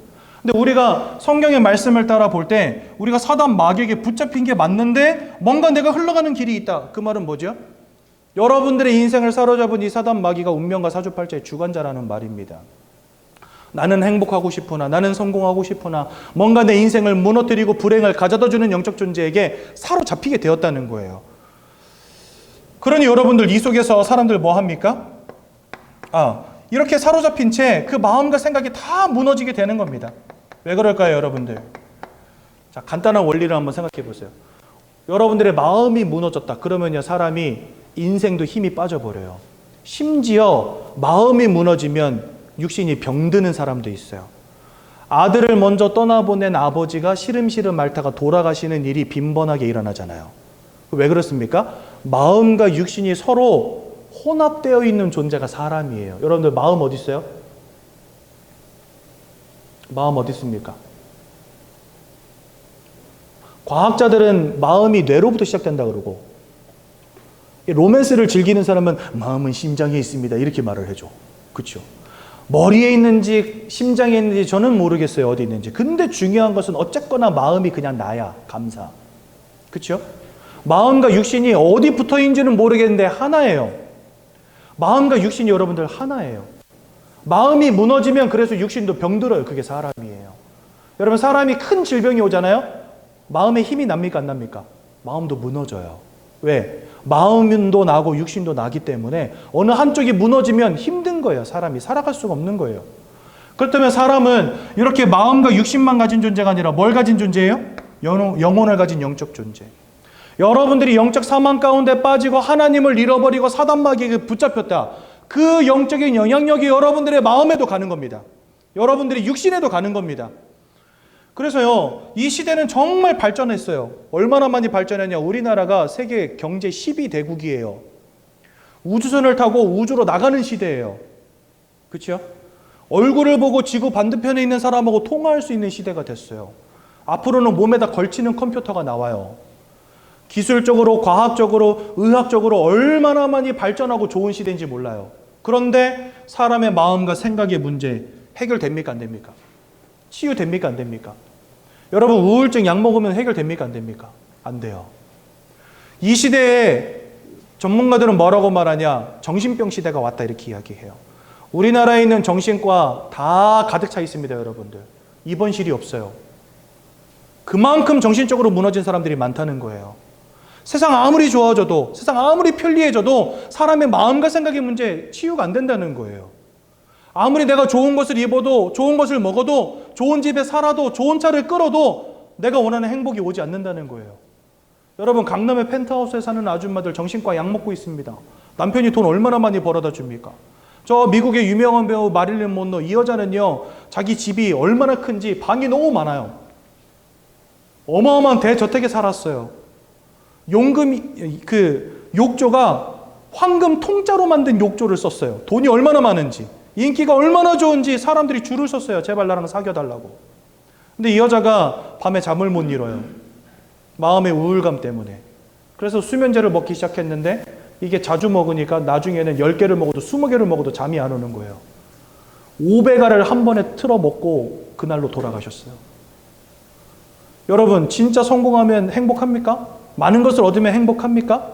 근데 우리가 성경의 말씀을 따라 볼 때 우리가 사단 마귀에게 붙잡힌 게 맞는데 뭔가 내가 흘러가는 길이 있다. 그 말은 뭐죠? 여러분들의 인생을 사로잡은 이 사단 마귀가 운명과 사주팔자의 주관자라는 말입니다. 나는 행복하고 싶으나, 나는 성공하고 싶으나, 뭔가 내 인생을 무너뜨리고 불행을 가져다주는 영적 존재에게 사로잡히게 되었다는 거예요. 그러니 여러분들 이 속에서 사람들 뭐 합니까? 이렇게 사로잡힌 채 그 마음과 생각이 다 무너지게 되는 겁니다. 왜 그럴까요, 여러분들? 자, 간단한 원리를 한번 생각해 보세요. 여러분들의 마음이 무너졌다. 그러면요, 사람이 인생도 힘이 빠져버려요. 심지어 마음이 무너지면 육신이 병드는 사람도 있어요. 아들을 먼저 떠나보낸 아버지가 시름시름 앓다가 돌아가시는 일이 빈번하게 일어나잖아요. 왜 그렇습니까? 마음과 육신이 서로 혼합되어 있는 존재가 사람이에요. 여러분들 마음 어디 있어요? 마음 어디 있습니까? 과학자들은 마음이 뇌로부터 시작된다 그러고, 로맨스를 즐기는 사람은 마음은 심장에 있습니다 이렇게 말을 해줘. 그렇죠? 머리에 있는지 심장에 있는지 저는 모르겠어요, 어디 있는지. 근데 중요한 것은 어쨌거나 마음이 그냥 나야. 감사. 그렇죠? 마음과 육신이 어디 붙어 있는지는 모르겠는데 하나예요. 마음과 육신이 여러분들 하나예요. 마음이 무너지면 그래서 육신도 병들어요. 그게 사람이에요. 여러분, 사람이 큰 질병이 오잖아요. 마음에 힘이 납니까, 안 납니까? 마음도 무너져요. 왜? 마음도 나고 육신도 나기 때문에 어느 한쪽이 무너지면 힘든 거예요. 사람이 살아갈 수가 없는 거예요. 그렇다면 사람은 이렇게 마음과 육신만 가진 존재가 아니라 뭘 가진 존재예요? 영혼을 가진 영적 존재. 여러분들이 영적 사망 가운데 빠지고 하나님을 잃어버리고 사단 마귀에게 붙잡혔다. 그 영적인 영향력이 여러분들의 마음에도 가는 겁니다. 여러분들의 육신에도 가는 겁니다. 그래서요, 이 시대는 정말 발전했어요. 얼마나 많이 발전했냐? 우리나라가 세계 경제 10위 대국이에요. 우주선을 타고 우주로 나가는 시대예요. 그렇죠? 얼굴을 보고 지구 반대편에 있는 사람하고 통화할 수 있는 시대가 됐어요. 앞으로는 몸에다 걸치는 컴퓨터가 나와요. 기술적으로, 과학적으로, 의학적으로 얼마나 많이 발전하고 좋은 시대인지 몰라요. 그런데 사람의 마음과 생각의 문제 해결됩니까, 안 됩니까? 치유됩니까, 안 됩니까? 여러분, 우울증 약 먹으면 해결됩니까, 안 됩니까? 안 돼요. 이 시대에 전문가들은 뭐라고 말하냐? 정신병 시대가 왔다 이렇게 이야기해요. 우리나라에 있는 정신과 다 가득 차 있습니다, 여러분들. 입원실이 없어요. 그만큼 정신적으로 무너진 사람들이 많다는 거예요. 세상 아무리 좋아져도, 세상 아무리 편리해져도 사람의 마음과 생각의 문제 치유가 안 된다는 거예요. 아무리 내가 좋은 것을 입어도, 좋은 것을 먹어도, 좋은 집에 살아도, 좋은 차를 끌어도 내가 원하는 행복이 오지 않는다는 거예요. 여러분, 강남의 펜트하우스에 사는 아줌마들 정신과 약 먹고 있습니다. 남편이 돈 얼마나 많이 벌어다 줍니까? 저 미국의 유명한 배우 마릴린 몬로, 이 여자는요, 자기 집이 얼마나 큰지 방이 너무 많아요. 어마어마한 대저택에 살았어요. 욕조가 황금 통짜로 만든 욕조를 썼어요. 돈이 얼마나 많은지, 인기가 얼마나 좋은지 사람들이 줄을 섰어요. 제발 나랑 사귀어달라고. 근데 이 여자가 밤에 잠을 못 이뤄요. 마음의 우울감 때문에. 그래서 수면제를 먹기 시작했는데 이게 자주 먹으니까 나중에는 10개를 먹어도 20개를 먹어도 잠이 안 오는 거예요. 5배가를 한 번에 틀어 먹고 그날로 돌아가셨어요. 여러분, 진짜 성공하면 행복합니까? 많은 것을 얻으면 행복합니까?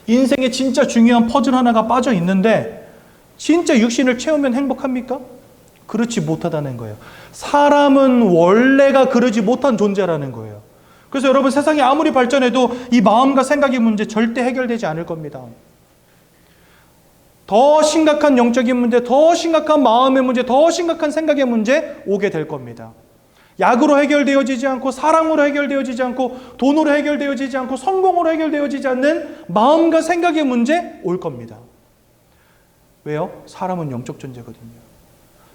인생에 진짜 중요한 퍼즐 하나가 빠져 있는데 진짜 육신을 채우면 행복합니까? 그렇지 못하다는 거예요. 사람은 원래가 그러지 못한 존재라는 거예요. 그래서 여러분, 세상이 아무리 발전해도 이 마음과 생각의 문제 절대 해결되지 않을 겁니다. 더 심각한 영적인 문제, 더 심각한 마음의 문제, 더 심각한 생각의 문제 오게 될 겁니다. 약으로 해결되어지지 않고, 사랑으로 해결되어지지 않고, 돈으로 해결되어지지 않고, 성공으로 해결되어지지 않는 마음과 생각의 문제 올 겁니다. 왜요? 사람은 영적 존재거든요.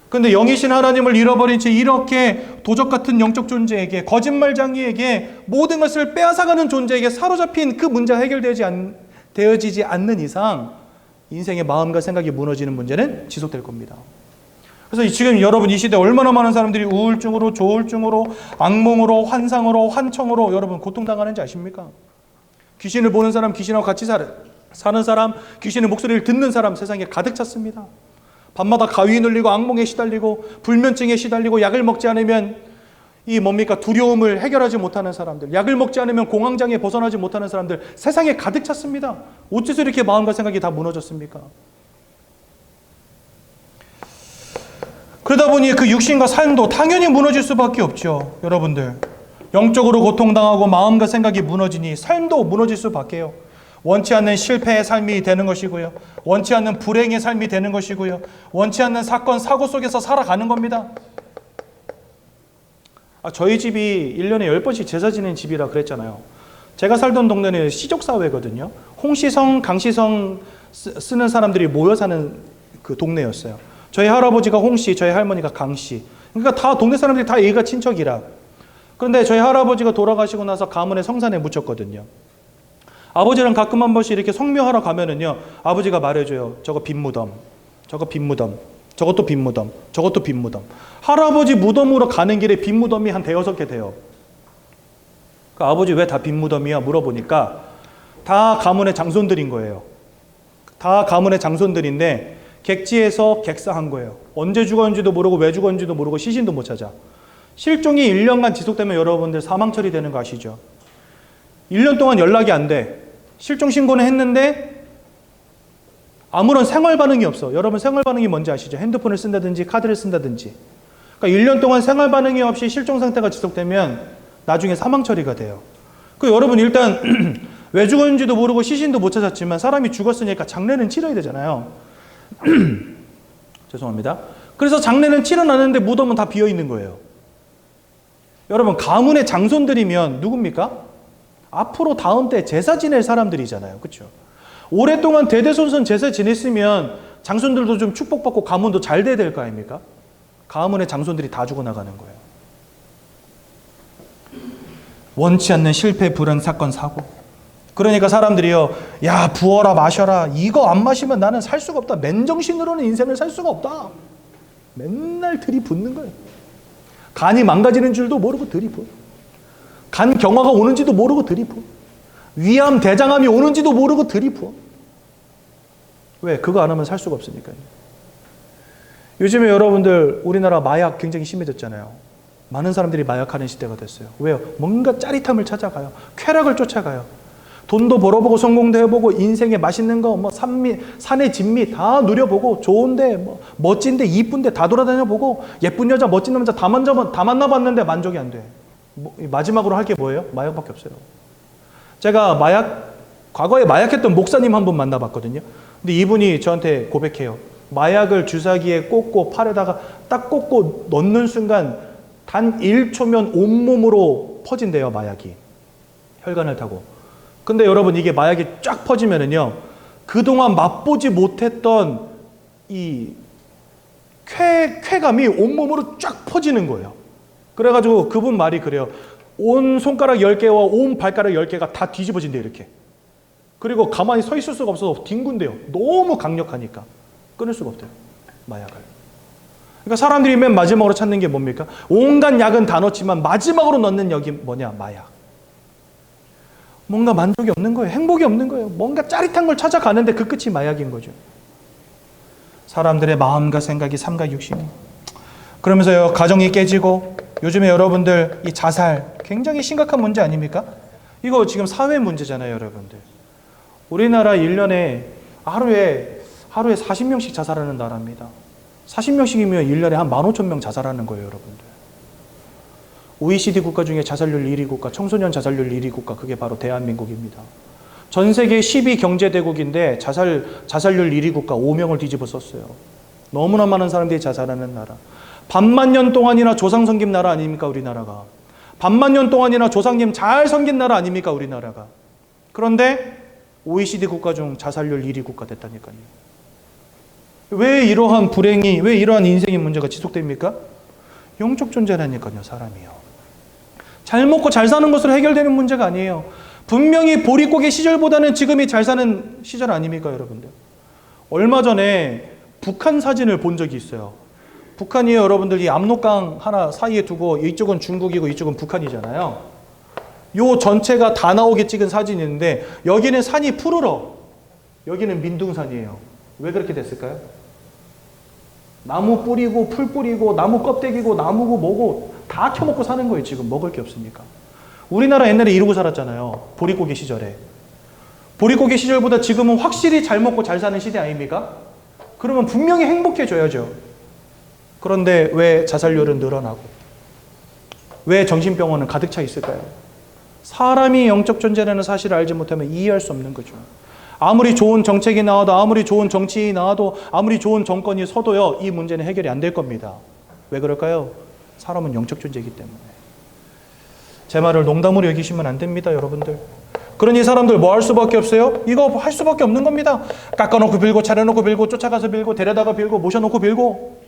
그런데 영이신 하나님을 잃어버린 채 이렇게 도적 같은 영적 존재에게, 거짓말장이에게, 모든 것을 빼앗아가는 존재에게 사로잡힌 그 문제가 해결되어지지 않는 이상 인생의 마음과 생각이 무너지는 문제는 지속될 겁니다. 그래서 지금 여러분, 이 시대 얼마나 많은 사람들이 우울증으로, 조울증으로, 악몽으로, 환상으로, 환청으로 여러분 고통당하는지 아십니까? 귀신을 보는 사람, 귀신하고 같이 사는 사람, 귀신의 목소리를 듣는 사람 세상에 가득 찼습니다. 밤마다 가위에 눌리고 악몽에 시달리고 불면증에 시달리고 약을 먹지 않으면 두려움을 해결하지 못하는 사람들, 약을 먹지 않으면 공황장애 벗어나지 못하는 사람들 세상에 가득 찼습니다. 어째서 이렇게 마음과 생각이 다 무너졌습니까? 그러다 보니 그 육신과 삶도 당연히 무너질 수밖에 없죠. 여러분들, 영적으로 고통당하고 마음과 생각이 무너지니 삶도 무너질 수밖에요. 원치 않는 실패의 삶이 되는 것이고요. 원치 않는 불행의 삶이 되는 것이고요. 원치 않는 사건, 사고 속에서 살아가는 겁니다. 저희 집이 1년에 10번씩 제사 지내는 집이라 그랬잖아요. 제가 살던 동네는 시족사회거든요. 홍시성, 강시성 쓰는 사람들이 모여 사는 그 동네였어요. 저희 할아버지가 홍씨, 저희 할머니가 강씨. 그러니까 다 동네 사람들이 다 얘가 친척이라. 그런데 저희 할아버지가 돌아가시고 나서 가문의 성산에 묻혔거든요. 아버지랑 가끔 한 번씩 이렇게 성묘하러 가면은요, 아버지가 말해줘요. 저거 빈무덤, 저거 빈무덤, 저것도 빈무덤, 저것도 빈무덤. 할아버지 무덤으로 가는 길에 빈무덤이 한 5-6개 돼요. 그 아버지 왜 다 빈무덤이야? 물어보니까 다 가문의 장손들인 거예요. 다 가문의 장손들인데 객지에서 객사한 거예요. 언제 죽었는지도 모르고 왜 죽었는지도 모르고 시신도 못 찾아. 실종이 1년간 지속되면 여러분들 사망 처리되는 거 아시죠? 1년 동안 연락이 안 돼. 실종 신고는 했는데 아무런 생활 반응이 없어. 여러분 생활 반응이 뭔지 아시죠? 핸드폰을 쓴다든지 카드를 쓴다든지. 그러니까 1년 동안 생활 반응이 없이 실종 상태가 지속되면 나중에 사망 처리가 돼요. 그 여러분 일단 왜 죽었는지도 모르고 시신도 못 찾았지만 사람이 죽었으니까 장례는 치러야 되잖아요. 죄송합니다. 그래서 장례는 치러놨는데 무덤은 다 비어 있는 거예요. 여러분 가문의 장손들이면 누굽니까? 앞으로 다음 때 제사 지낼 사람들이잖아요. 그렇죠? 오랫동안 대대손손 제사 지냈으면 장손들도 좀 축복받고 가문도 잘 돼야 될 거 아닙니까? 가문의 장손들이 다 죽어나가는 거예요. 원치 않는 실패, 불행, 사건, 사고. 그러니까 사람들이요, 야 부어라 마셔라, 이거 안 마시면 나는 살 수가 없다. 맨정신으로는 인생을 살 수가 없다. 맨날 들이붓는 거예요. 간이 망가지는 줄도 모르고 들이붓. 간 경화가 오는지도 모르고 들이붓. 위암, 대장암이 오는지도 모르고 들이부어. 왜? 그거 안 하면 살 수가 없으니까요. 요즘에 여러분들 우리나라 마약 굉장히 심해졌잖아요. 많은 사람들이 마약하는 시대가 됐어요. 왜요? 뭔가 짜릿함을 찾아가요. 쾌락을 쫓아가요. 돈도 벌어보고 성공도 해보고 인생에 맛있는 거, 산의 진미 다 누려보고 좋은데, 멋진데, 이쁜데 다 돌아다녀보고 예쁜 여자, 멋진 남자 다 만나봤는데 만족이 안 돼. 마지막으로 할 게 뭐예요? 마약밖에 없어요. 제가 과거에 마약했던 목사님 한 분 만나봤거든요. 근데 이분이 저한테 고백해요. 마약을 주사기에 꽂고 팔에다가 딱 꽂고 넣는 순간 단 1초면 온몸으로 퍼진대요, 마약이. 혈관을 타고. 근데 여러분 이게 마약이 쫙 퍼지면은요, 그동안 맛보지 못했던 이 쾌감이 온몸으로 쫙 퍼지는 거예요. 그래가지고 그분 말이 그래요. 온 손가락 10개와 온 발가락 10개가 다 뒤집어진대 이렇게. 그리고 가만히 서 있을 수가 없어서 뒹군대요. 너무 강력하니까. 끊을 수가 없대요. 마약을. 그러니까 사람들이 맨 마지막으로 찾는 게 뭡니까? 온갖 약은 다 넣지만 마지막으로 넣는 약이 뭐냐? 마약. 뭔가 만족이 없는 거예요. 행복이 없는 거예요. 뭔가 짜릿한 걸 찾아가는데 그 끝이 마약인 거죠. 사람들의 마음과 생각이 삶과 육신이. 그러면서요, 가정이 깨지고 요즘에 여러분들 이 자살 굉장히 심각한 문제 아닙니까? 이거 지금 사회 문제잖아요, 여러분들. 우리나라 1년에 하루에 40명씩 자살하는 나라입니다. 40명씩이면 1년에 한 15,000명 자살하는 거예요, 여러분들. OECD 국가 중에 자살률 1위 국가, 청소년 자살률 1위 국가, 그게 바로 대한민국입니다. 전 세계 10위 경제대국인데 자살률 1위 국가 5명을 뒤집어 썼어요. 너무나 많은 사람들이 자살하는 나라. 반만 년 동안이나 조상 섬긴 나라 아닙니까, 우리나라가. 반만 년 동안이나 조상님 잘 섬긴 나라 아닙니까, 우리나라가. 그런데 OECD 국가 중 자살률 1위 국가 됐다니까요. 왜 이러한 불행이, 왜 이러한 인생의 문제가 지속됩니까? 영적 존재라니까요, 사람이요. 잘 먹고 잘 사는 것으로 해결되는 문제가 아니에요. 분명히 보릿고개 시절보다는 지금이 잘 사는 시절 아닙니까, 여러분들? 얼마 전에 북한 사진을 본 적이 있어요. 북한이 여러분들 이 압록강 하나 사이에 두고 이쪽은 중국이고 이쪽은 북한이잖아요. 요 전체가 다 나오게 찍은 사진이 있는데 여기는 산이 푸르러, 여기는 민둥산이에요. 왜 그렇게 됐을까요? 나무 뿌리고 풀 뿌리고 나무 껍데기고 나무고 뭐고 다 켜먹고 사는 거예요. 지금 먹을 게 없으니까. 우리나라 옛날에 이러고 살았잖아요. 보릿고개 시절에. 보릿고개 시절보다 지금은 확실히 잘 먹고 잘 사는 시대 아닙니까? 그러면 분명히 행복해져야죠. 그런데 왜 자살률은 늘어나고 왜 정신병원은 가득 차 있을까요? 사람이 영적 존재라는 사실을 알지 못하면 이해할 수 없는 거죠. 아무리 좋은 정책이 나와도 아무리 좋은 정치인이 나와도 아무리 좋은 정권이 서도요, 이 문제는 해결이 안 될 겁니다. 왜 그럴까요? 사람은 영적 존재이기 때문에. 제 말을 농담으로 여기시면 안 됩니다, 여러분들. 그러니 사람들 뭐 할 수밖에 없어요? 이거 할 수밖에 없는 겁니다. 깎아놓고 빌고 차려놓고 빌고 쫓아가서 빌고 데려다가 빌고 모셔놓고 빌고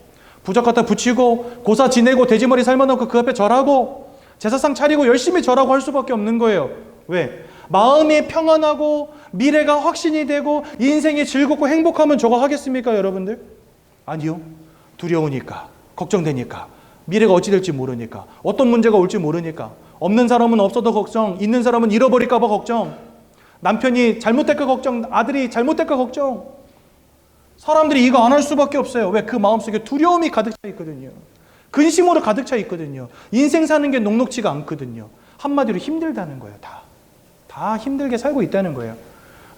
부적 갖다 붙이고 고사 지내고 돼지머리 삶아놓고 그 앞에 절하고 제사상 차리고 열심히 절하고 할 수밖에 없는 거예요. 왜? 마음이 평안하고 미래가 확신이 되고 인생이 즐겁고 행복하면 저거 하겠습니까, 여러분들? 아니요. 두려우니까, 걱정되니까, 미래가 어찌 될지 모르니까, 어떤 문제가 올지 모르니까, 없는 사람은 없어도 걱정, 있는 사람은 잃어버릴까 봐 걱정, 남편이 잘못될까 걱정, 아들이 잘못될까 걱정. 사람들이 이거 안 할 수밖에 없어요. 왜? 그 마음속에 두려움이 가득 차 있거든요. 근심으로 가득 차 있거든요. 인생 사는 게 녹록지가 않거든요. 한마디로 힘들다는 거예요. 다 힘들게 살고 있다는 거예요.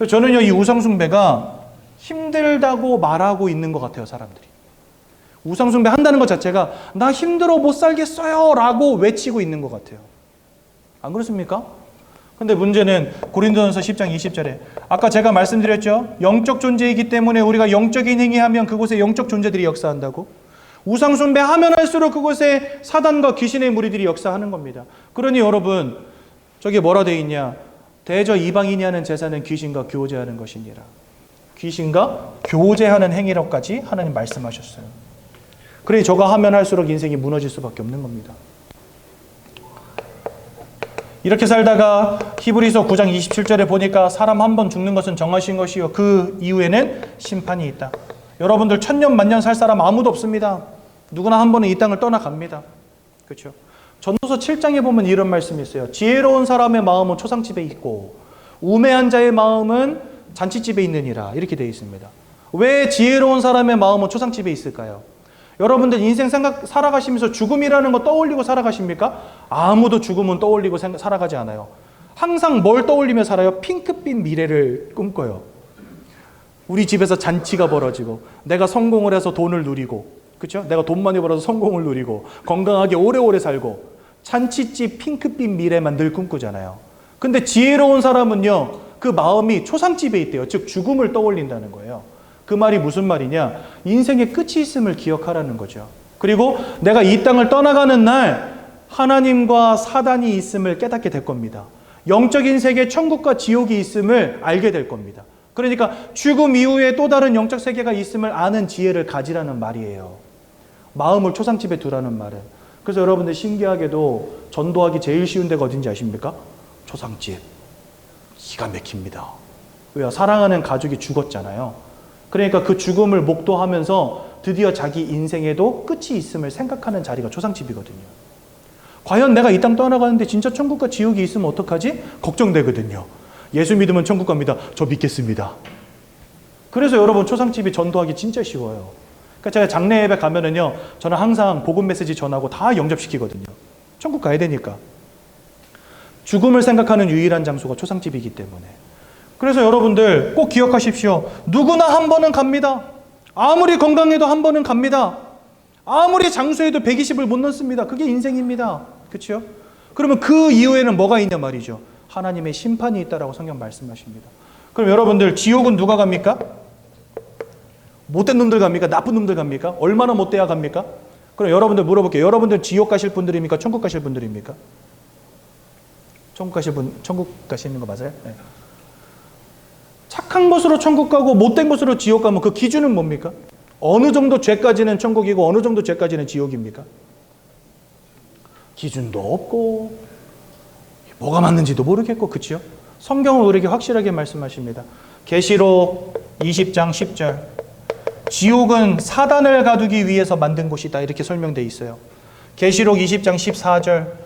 저는요, 이 우상숭배가 힘들다고 말하고 있는 것 같아요, 사람들이. 우상숭배 한다는 것 자체가 나 힘들어 못 살겠어요 라고 외치고 있는 것 같아요. 안 그렇습니까? 근데 문제는 고린도전서 10장 20절에 아까 제가 말씀드렸죠. 영적 존재이기 때문에 우리가 영적인 행위하면 그곳에 영적 존재들이 역사한다고. 우상숭배 하면 할수록 그곳에 사단과 귀신의 무리들이 역사하는 겁니다. 그러니 여러분, 저기 뭐라 되어 있냐? 대저 이방인이 하는 제사는 귀신과 교제하는 것이니라. 귀신과 교제하는 행위라고까지 하나님 말씀하셨어요. 그러니 저거 하면 할수록 인생이 무너질 수밖에 없는 겁니다. 이렇게 살다가 히브리서 9장 27절에 보니까 사람 한 번 죽는 것은 정하신 것이요 그 이후에는 심판이 있다. 여러분들 천년 만년 살 사람 아무도 없습니다. 누구나 한 번은 이 땅을 떠나갑니다. 그렇죠? 전도서 7장에 보면 이런 말씀이 있어요. 지혜로운 사람의 마음은 초상집에 있고 우매한 자의 마음은 잔치집에 있느니라. 이렇게 되어 있습니다. 왜 지혜로운 사람의 마음은 초상집에 있을까요? 여러분들 인생 살아가시면서 죽음이라는 거 떠올리고 살아가십니까? 아무도 죽음은 떠올리고 살아가지 않아요. 항상 뭘 떠올리며 살아요? 핑크빛 미래를 꿈꿔요. 우리 집에서 잔치가 벌어지고 내가 성공을 해서 돈을 누리고, 그렇죠? 내가 돈 많이 벌어서 성공을 누리고 건강하게 오래오래 살고 잔치집 핑크빛 미래만 늘 꿈꾸잖아요. 근데 지혜로운 사람은요, 그 마음이 초상집에 있대요. 즉 죽음을 떠올린다는 거예요. 그 말이 무슨 말이냐? 인생의 끝이 있음을 기억하라는 거죠. 그리고 내가 이 땅을 떠나가는 날 하나님과 사단이 있음을 깨닫게 될 겁니다. 영적인 세계 천국과 지옥이 있음을 알게 될 겁니다. 그러니까 죽음 이후에 또 다른 영적 세계가 있음을 아는 지혜를 가지라는 말이에요. 마음을 초상집에 두라는 말은. 그래서 여러분들 신기하게도 전도하기 제일 쉬운 데가 어딘지 아십니까? 초상집. 기가 막힙니다. 왜요? 사랑하는 가족이 죽었잖아요. 그러니까 그 죽음을 목도하면서 드디어 자기 인생에도 끝이 있음을 생각하는 자리가 초상집이거든요. 과연 내가 이 땅 떠나가는데 진짜 천국과 지옥이 있으면 어떡하지? 걱정되거든요. 예수 믿으면 천국 갑니다. 저 믿겠습니다. 그래서 여러분 초상집이 전도하기 진짜 쉬워요. 그러니까 제가 장례 예배 가면은요, 저는 항상 복음 메시지 전하고 다 영접시키거든요. 천국 가야 되니까. 죽음을 생각하는 유일한 장소가 초상집이기 때문에. 그래서 여러분들 꼭 기억하십시오. 누구나 한 번은 갑니다. 아무리 건강해도 한 번은 갑니다. 아무리 장수해도 120을 못 넘습니다. 그게 인생입니다. 그렇죠? 그러면 그 이후에는 뭐가 있냐 말이죠. 하나님의 심판이 있다라고 성경 말씀하십니다. 그럼 여러분들 지옥은 누가 갑니까? 못된 놈들 갑니까? 나쁜 놈들 갑니까? 얼마나 못돼야 갑니까? 그럼 여러분들 물어볼게요. 여러분들 지옥 가실 분들입니까? 천국 가실 분들입니까? 천국 가시는 거 맞아요? 네. 착한 것으로 천국 가고 못된 것으로 지옥 가면 그 기준은 뭡니까? 어느 정도 죄까지는 천국이고 어느 정도 죄까지는 지옥입니까? 기준도 없고 뭐가 맞는지도 모르겠고, 그렇죠? 성경은 우리에게 확실하게 말씀하십니다. 계시록 20장 10절 지옥은 사단을 가두기 위해서 만든 곳이다, 이렇게 설명되어 있어요. 계시록 20장 14절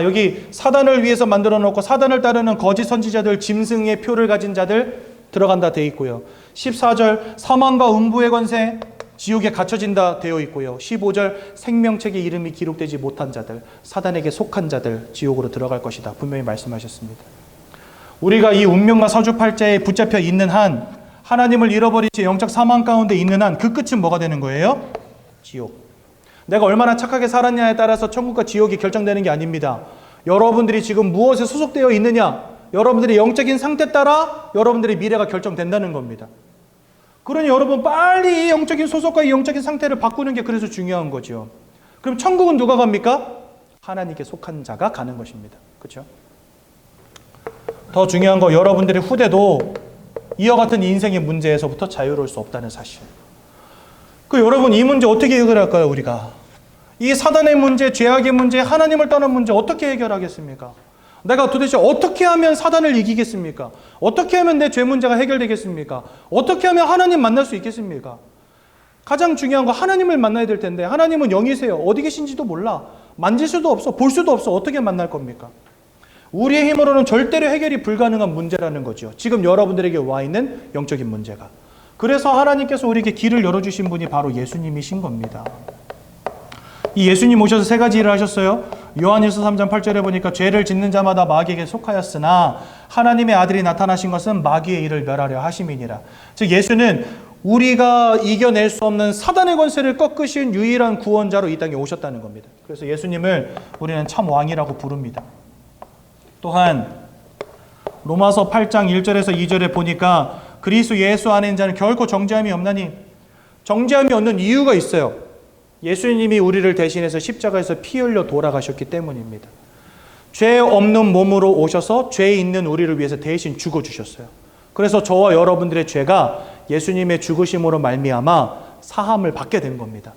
여기 사단을 위해서 만들어 놓고 사단을 따르는 거짓 선지자들, 짐승의 표를 가진 자들 들어간다 되어 있고요. 14절 사망과 음부의 권세, 지옥에 갇혀진다 되어 있고요. 15절 생명책에 이름이 기록되지 못한 자들, 사단에게 속한 자들 지옥으로 들어갈 것이다. 분명히 말씀하셨습니다. 우리가 이 운명과 사주팔자에 붙잡혀 있는 한, 하나님을 잃어버린 채 영적 사망 가운데 있는 한, 그 끝은 뭐가 되는 거예요? 지옥. 내가 얼마나 착하게 살았냐에 따라서 천국과 지옥이 결정되는 게 아닙니다. 여러분들이 지금 무엇에 소속되어 있느냐, 여러분들의 영적인 상태 따라 여러분들의 미래가 결정된다는 겁니다. 그러니 여러분 빨리 이 영적인 소속과 이 영적인 상태를 바꾸는 게 그래서 중요한 거죠. 그럼 천국은 누가 갑니까? 하나님께 속한 자가 가는 것입니다. 그렇죠? 더 중요한 거, 여러분들의 후대도 이와 같은 인생의 문제에서부터 자유로울 수 없다는 사실. 여러분, 이 문제 어떻게 해결할까요, 우리가? 이 사단의 문제, 죄악의 문제, 하나님을 떠난 문제 어떻게 해결하겠습니까? 내가 도대체 어떻게 하면 사단을 이기겠습니까? 어떻게 하면 내 죄 문제가 해결되겠습니까? 어떻게 하면 하나님 만날 수 있겠습니까? 가장 중요한 거, 하나님을 만나야 될 텐데, 하나님은 영이세요. 어디 계신지도 몰라. 만질 수도 없어. 볼 수도 없어. 어떻게 만날 겁니까? 우리의 힘으로는 절대로 해결이 불가능한 문제라는 거죠. 지금 여러분들에게 와 있는 영적인 문제가. 그래서 하나님께서 우리에게 길을 열어주신 분이 바로 예수님이신 겁니다. 이 예수님 오셔서 세 가지 일을 하셨어요. 요한일서 3장 8절에 보니까 죄를 짓는 자마다 마귀에게 속하였으나 하나님의 아들이 나타나신 것은 마귀의 일을 멸하려 하심이니라. 즉 예수는 우리가 이겨낼 수 없는 사단의 권세를 꺾으신 유일한 구원자로 이 땅에 오셨다는 겁니다. 그래서 예수님을 우리는 참 왕이라고 부릅니다. 또한 로마서 8장 1절에서 2절에 보니까 그리스도 예수 안에 있는 자는 결코 정죄함이 없나니, 정죄함이 없는 이유가 있어요. 예수님이 우리를 대신해서 십자가에서 피 흘려 돌아가셨기 때문입니다. 죄 없는 몸으로 오셔서 죄 있는 우리를 위해서 대신 죽어주셨어요. 그래서 저와 여러분들의 죄가 예수님의 죽으심으로 말미암아 사함을 받게 된 겁니다.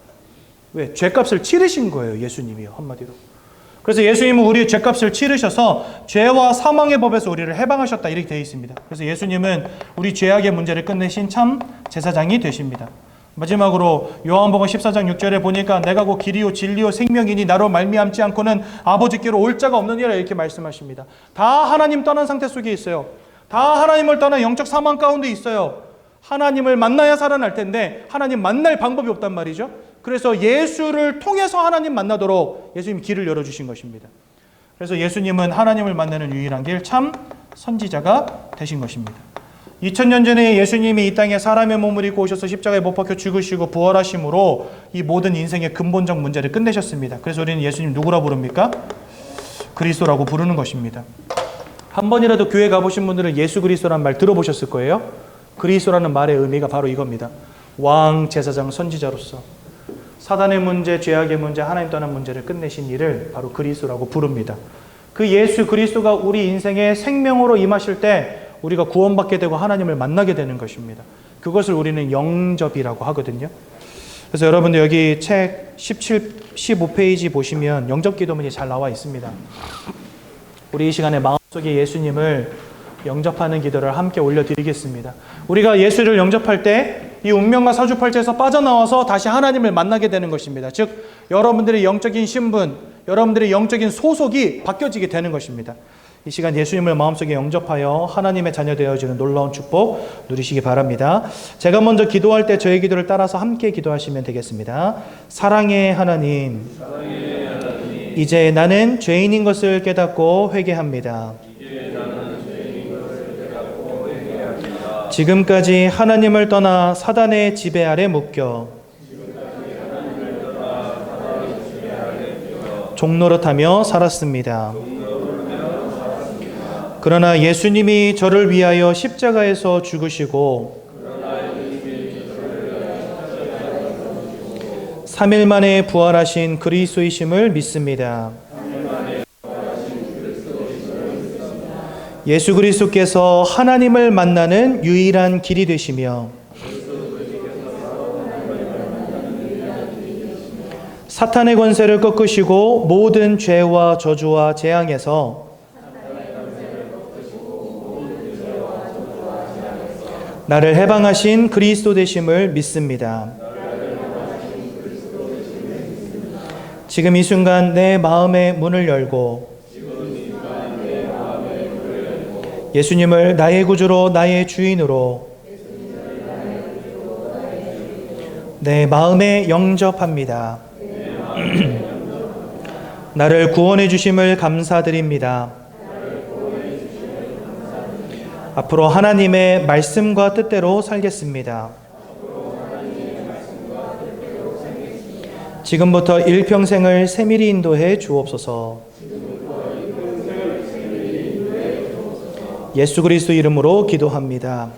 왜? 죄값을 치르신 거예요, 예수님이요, 한마디로. 그래서 예수님은 우리의 죄값을 치르셔서 죄와 사망의 법에서 우리를 해방하셨다, 이렇게 되어 있습니다. 그래서 예수님은 우리 죄악의 문제를 끝내신 참 제사장이 되십니다. 마지막으로 요한복음 14장 6절에 보니까 내가 곧 길이요 진리요 생명이니 나로 말미암지 않고는 아버지께로 올 자가 없느니라, 이렇게 말씀하십니다. 다 하나님 떠난 상태 속에 있어요. 다 하나님을 떠난 영적 사망 가운데 있어요. 하나님을 만나야 살아날 텐데 하나님 만날 방법이 없단 말이죠. 그래서 예수를 통해서 하나님 만나도록 예수님이 길을 열어주신 것입니다. 그래서 예수님은 하나님을 만나는 유일한 길, 참 선지자가 되신 것입니다. 2000년 전에 예수님이 이 땅에 사람의 몸을 입고 오셔서 십자가에 못 박혀 죽으시고 부활하심으로 이 모든 인생의 근본적 문제를 끝내셨습니다. 그래서 우리는 예수님 누구라 부릅니까? 그리스도라고 부르는 것입니다. 한 번이라도 교회 가보신 분들은 예수 그리스도라는 말 들어보셨을 거예요. 그리스도라는 말의 의미가 바로 이겁니다. 왕, 제사장, 선지자로서 사단의 문제, 죄악의 문제, 하나님 떠난 문제를 끝내신 이를 바로 그리스도라고 부릅니다. 그 예수 그리스도가 우리 인생의 생명으로 임하실 때 우리가 구원받게 되고 하나님을 만나게 되는 것입니다. 그것을 우리는 영접이라고 하거든요. 그래서 여러분들 여기 책 15페이지 보시면 영접 기도문이 잘 나와 있습니다. 우리 이 시간에 마음속에 예수님을 영접하는 기도를 함께 올려드리겠습니다. 우리가 예수를 영접할 때 이 운명과 사주팔자에서 빠져나와서 다시 하나님을 만나게 되는 것입니다. 즉 여러분들의 영적인 신분, 여러분들의 영적인 소속이 바뀌어지게 되는 것입니다. 이 시간 예수님을 마음속에 영접하여 하나님의 자녀 되어지는 놀라운 축복 누리시기 바랍니다. 제가 먼저 기도할 때 저의 기도를 따라서 함께 기도하시면 되겠습니다. 사랑의 하나님, 이제 나는 죄인인 것을 깨닫고 회개합니다. 지금까지 하나님을 떠나 사단의 지배 아래 묶여 종노릇하며 살았습니다. 그러나 예수님이 저를 위하여 십자가에서 죽으시고 3일 만에 부활하신 그리스도이심을 믿습니다. 예수 그리스도께서 하나님을 만나는 유일한 길이 되시며 사탄의 권세를 꺾으시고 모든 죄와 저주와 재앙에서 나를 해방하신 그리스도 되심을 믿습니다. 지금 이 순간 내 마음의 문을 열고 예수님을 나의 구주로 나의 주인으로 내 마음에 영접합니다. 나를 구원해 주심을 감사드립니다. 앞으로 하나님의 말씀과 뜻대로 살겠습니다. 지금부터 일평생을 세밀히 인도해 주옵소서. 예수 그리스도 이름으로 기도합니다.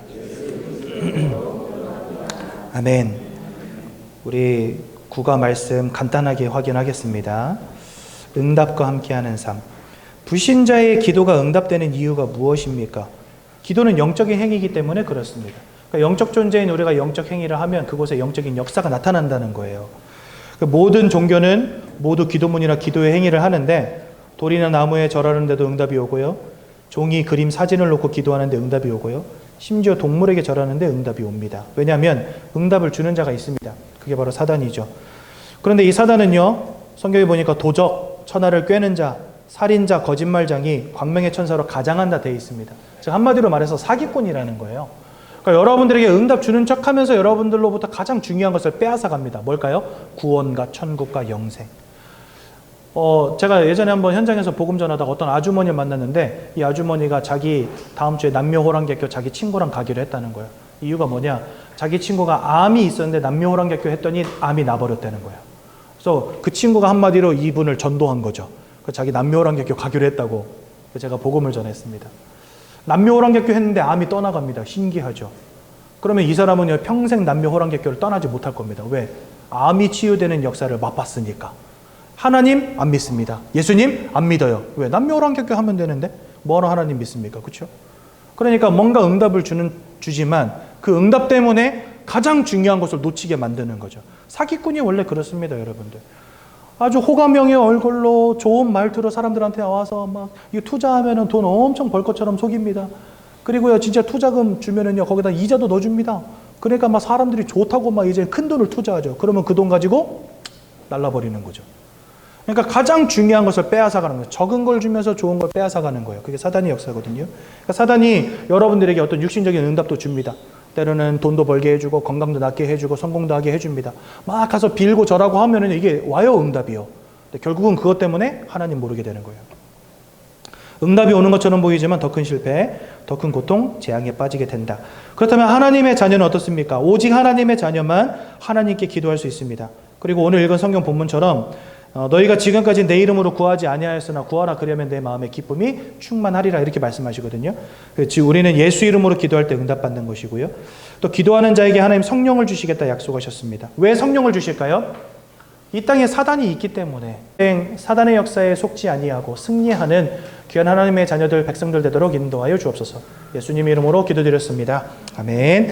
아멘. 우리 구가 말씀 간단하게 확인하겠습니다. 응답과 함께하는 삶. 불신자의 기도가 응답되는 이유가 무엇입니까? 기도는 영적인 행위이기 때문에 그렇습니다. 그러니까 영적 존재인 우리가 영적 행위를 하면 그곳에 영적인 역사가 나타난다는 거예요. 그러니까 모든 종교는 모두 기도문이나 기도의 행위를 하는데 돌이나 나무에 절하는데도 응답이 오고요. 종이 그림 사진을 놓고 기도하는데 응답이 오고요. 심지어 동물에게 절하는데 응답이 옵니다. 왜냐하면 응답을 주는 자가 있습니다. 그게 바로 사단이죠. 그런데 이 사단은요, 성경에 보니까 도적, 천하를 꿰는 자, 살인자, 거짓말장이 광명의 천사로 가장한다 되어 있습니다. 즉 한마디로 말해서 사기꾼이라는 거예요. 그러니까 여러분들에게 응답 주는 척하면서 여러분들로부터 가장 중요한 것을 빼앗아 갑니다. 뭘까요? 구원과 천국과 영생. 제가 예전에 한번 현장에서 복음 전하다가 어떤 아주머니를 만났는데 이 아주머니가 자기 다음 주에 남묘호랑개교 자기 친구랑 가기로 했다는 거예요. 이유가 뭐냐? 자기 친구가 암이 있었는데 남묘호랑개교 했더니 암이 나버렸다는 거예요. 그래서 그 친구가 한마디로 이분을 전도한 거죠. 자기 남묘호랑개교 가기로 했다고 제가 복음을 전했습니다. 남묘호랑개교 했는데 암이 떠나갑니다. 신기하죠. 그러면 이 사람은 평생 남묘호랑개교를 떠나지 못할 겁니다. 왜? 암이 치유되는 역사를 맛봤으니까. 하나님 안 믿습니다. 예수님 안 믿어요. 왜? 남묘호랑개교 하면 되는데 뭐하러 하나님 믿습니까? 그렇죠? 그러니까 뭔가 응답을 주지만 그 응답 때문에 가장 중요한 것을 놓치게 만드는 거죠. 사기꾼이 원래 그렇습니다, 여러분들. 아주 호감형의 얼굴로 좋은 말투로 사람들한테 와서 막 이거 투자하면은 돈 엄청 벌 것처럼 속입니다. 그리고요, 진짜 투자금 주면은요, 거기다 이자도 넣어줍니다. 그러니까 막 사람들이 좋다고 막 이제 큰 돈을 투자하죠. 그러면 그 돈 가지고 날라버리는 거죠. 그러니까 가장 중요한 것을 빼앗아가는 거예요. 적은 걸 주면서 좋은 걸 빼앗아가는 거예요. 그게 사단의 역사거든요. 그러니까 사단이 여러분들에게 어떤 육신적인 응답도 줍니다. 때로는 돈도 벌게 해주고 건강도 낫게 해주고 성공도 하게 해줍니다. 막 가서 빌고 절하고 하면은 이게 와요, 응답이요. 근데 결국은 그것 때문에 하나님 모르게 되는 거예요. 응답이 오는 것처럼 보이지만 더 큰 실패, 더 큰 고통, 재앙에 빠지게 된다. 그렇다면 하나님의 자녀는 어떻습니까? 오직 하나님의 자녀만 하나님께 기도할 수 있습니다. 그리고 오늘 읽은 성경 본문처럼 너희가 지금까지 내 이름으로 구하지 아니하였으나 구하라 그러면 내 마음의 기쁨이 충만하리라 이렇게 말씀하시거든요. 즉 우리는 예수 이름으로 기도할 때 응답받는 것이고요. 또 기도하는 자에게 하나님 성령을 주시겠다 약속하셨습니다. 왜 성령을 주실까요? 이 땅에 사단이 있기 때문에 사단의 역사에 속지 아니하고 승리하는 귀한 하나님의 자녀들 백성들 되도록 인도하여 주옵소서. 예수님 이름으로 기도드렸습니다. 아멘.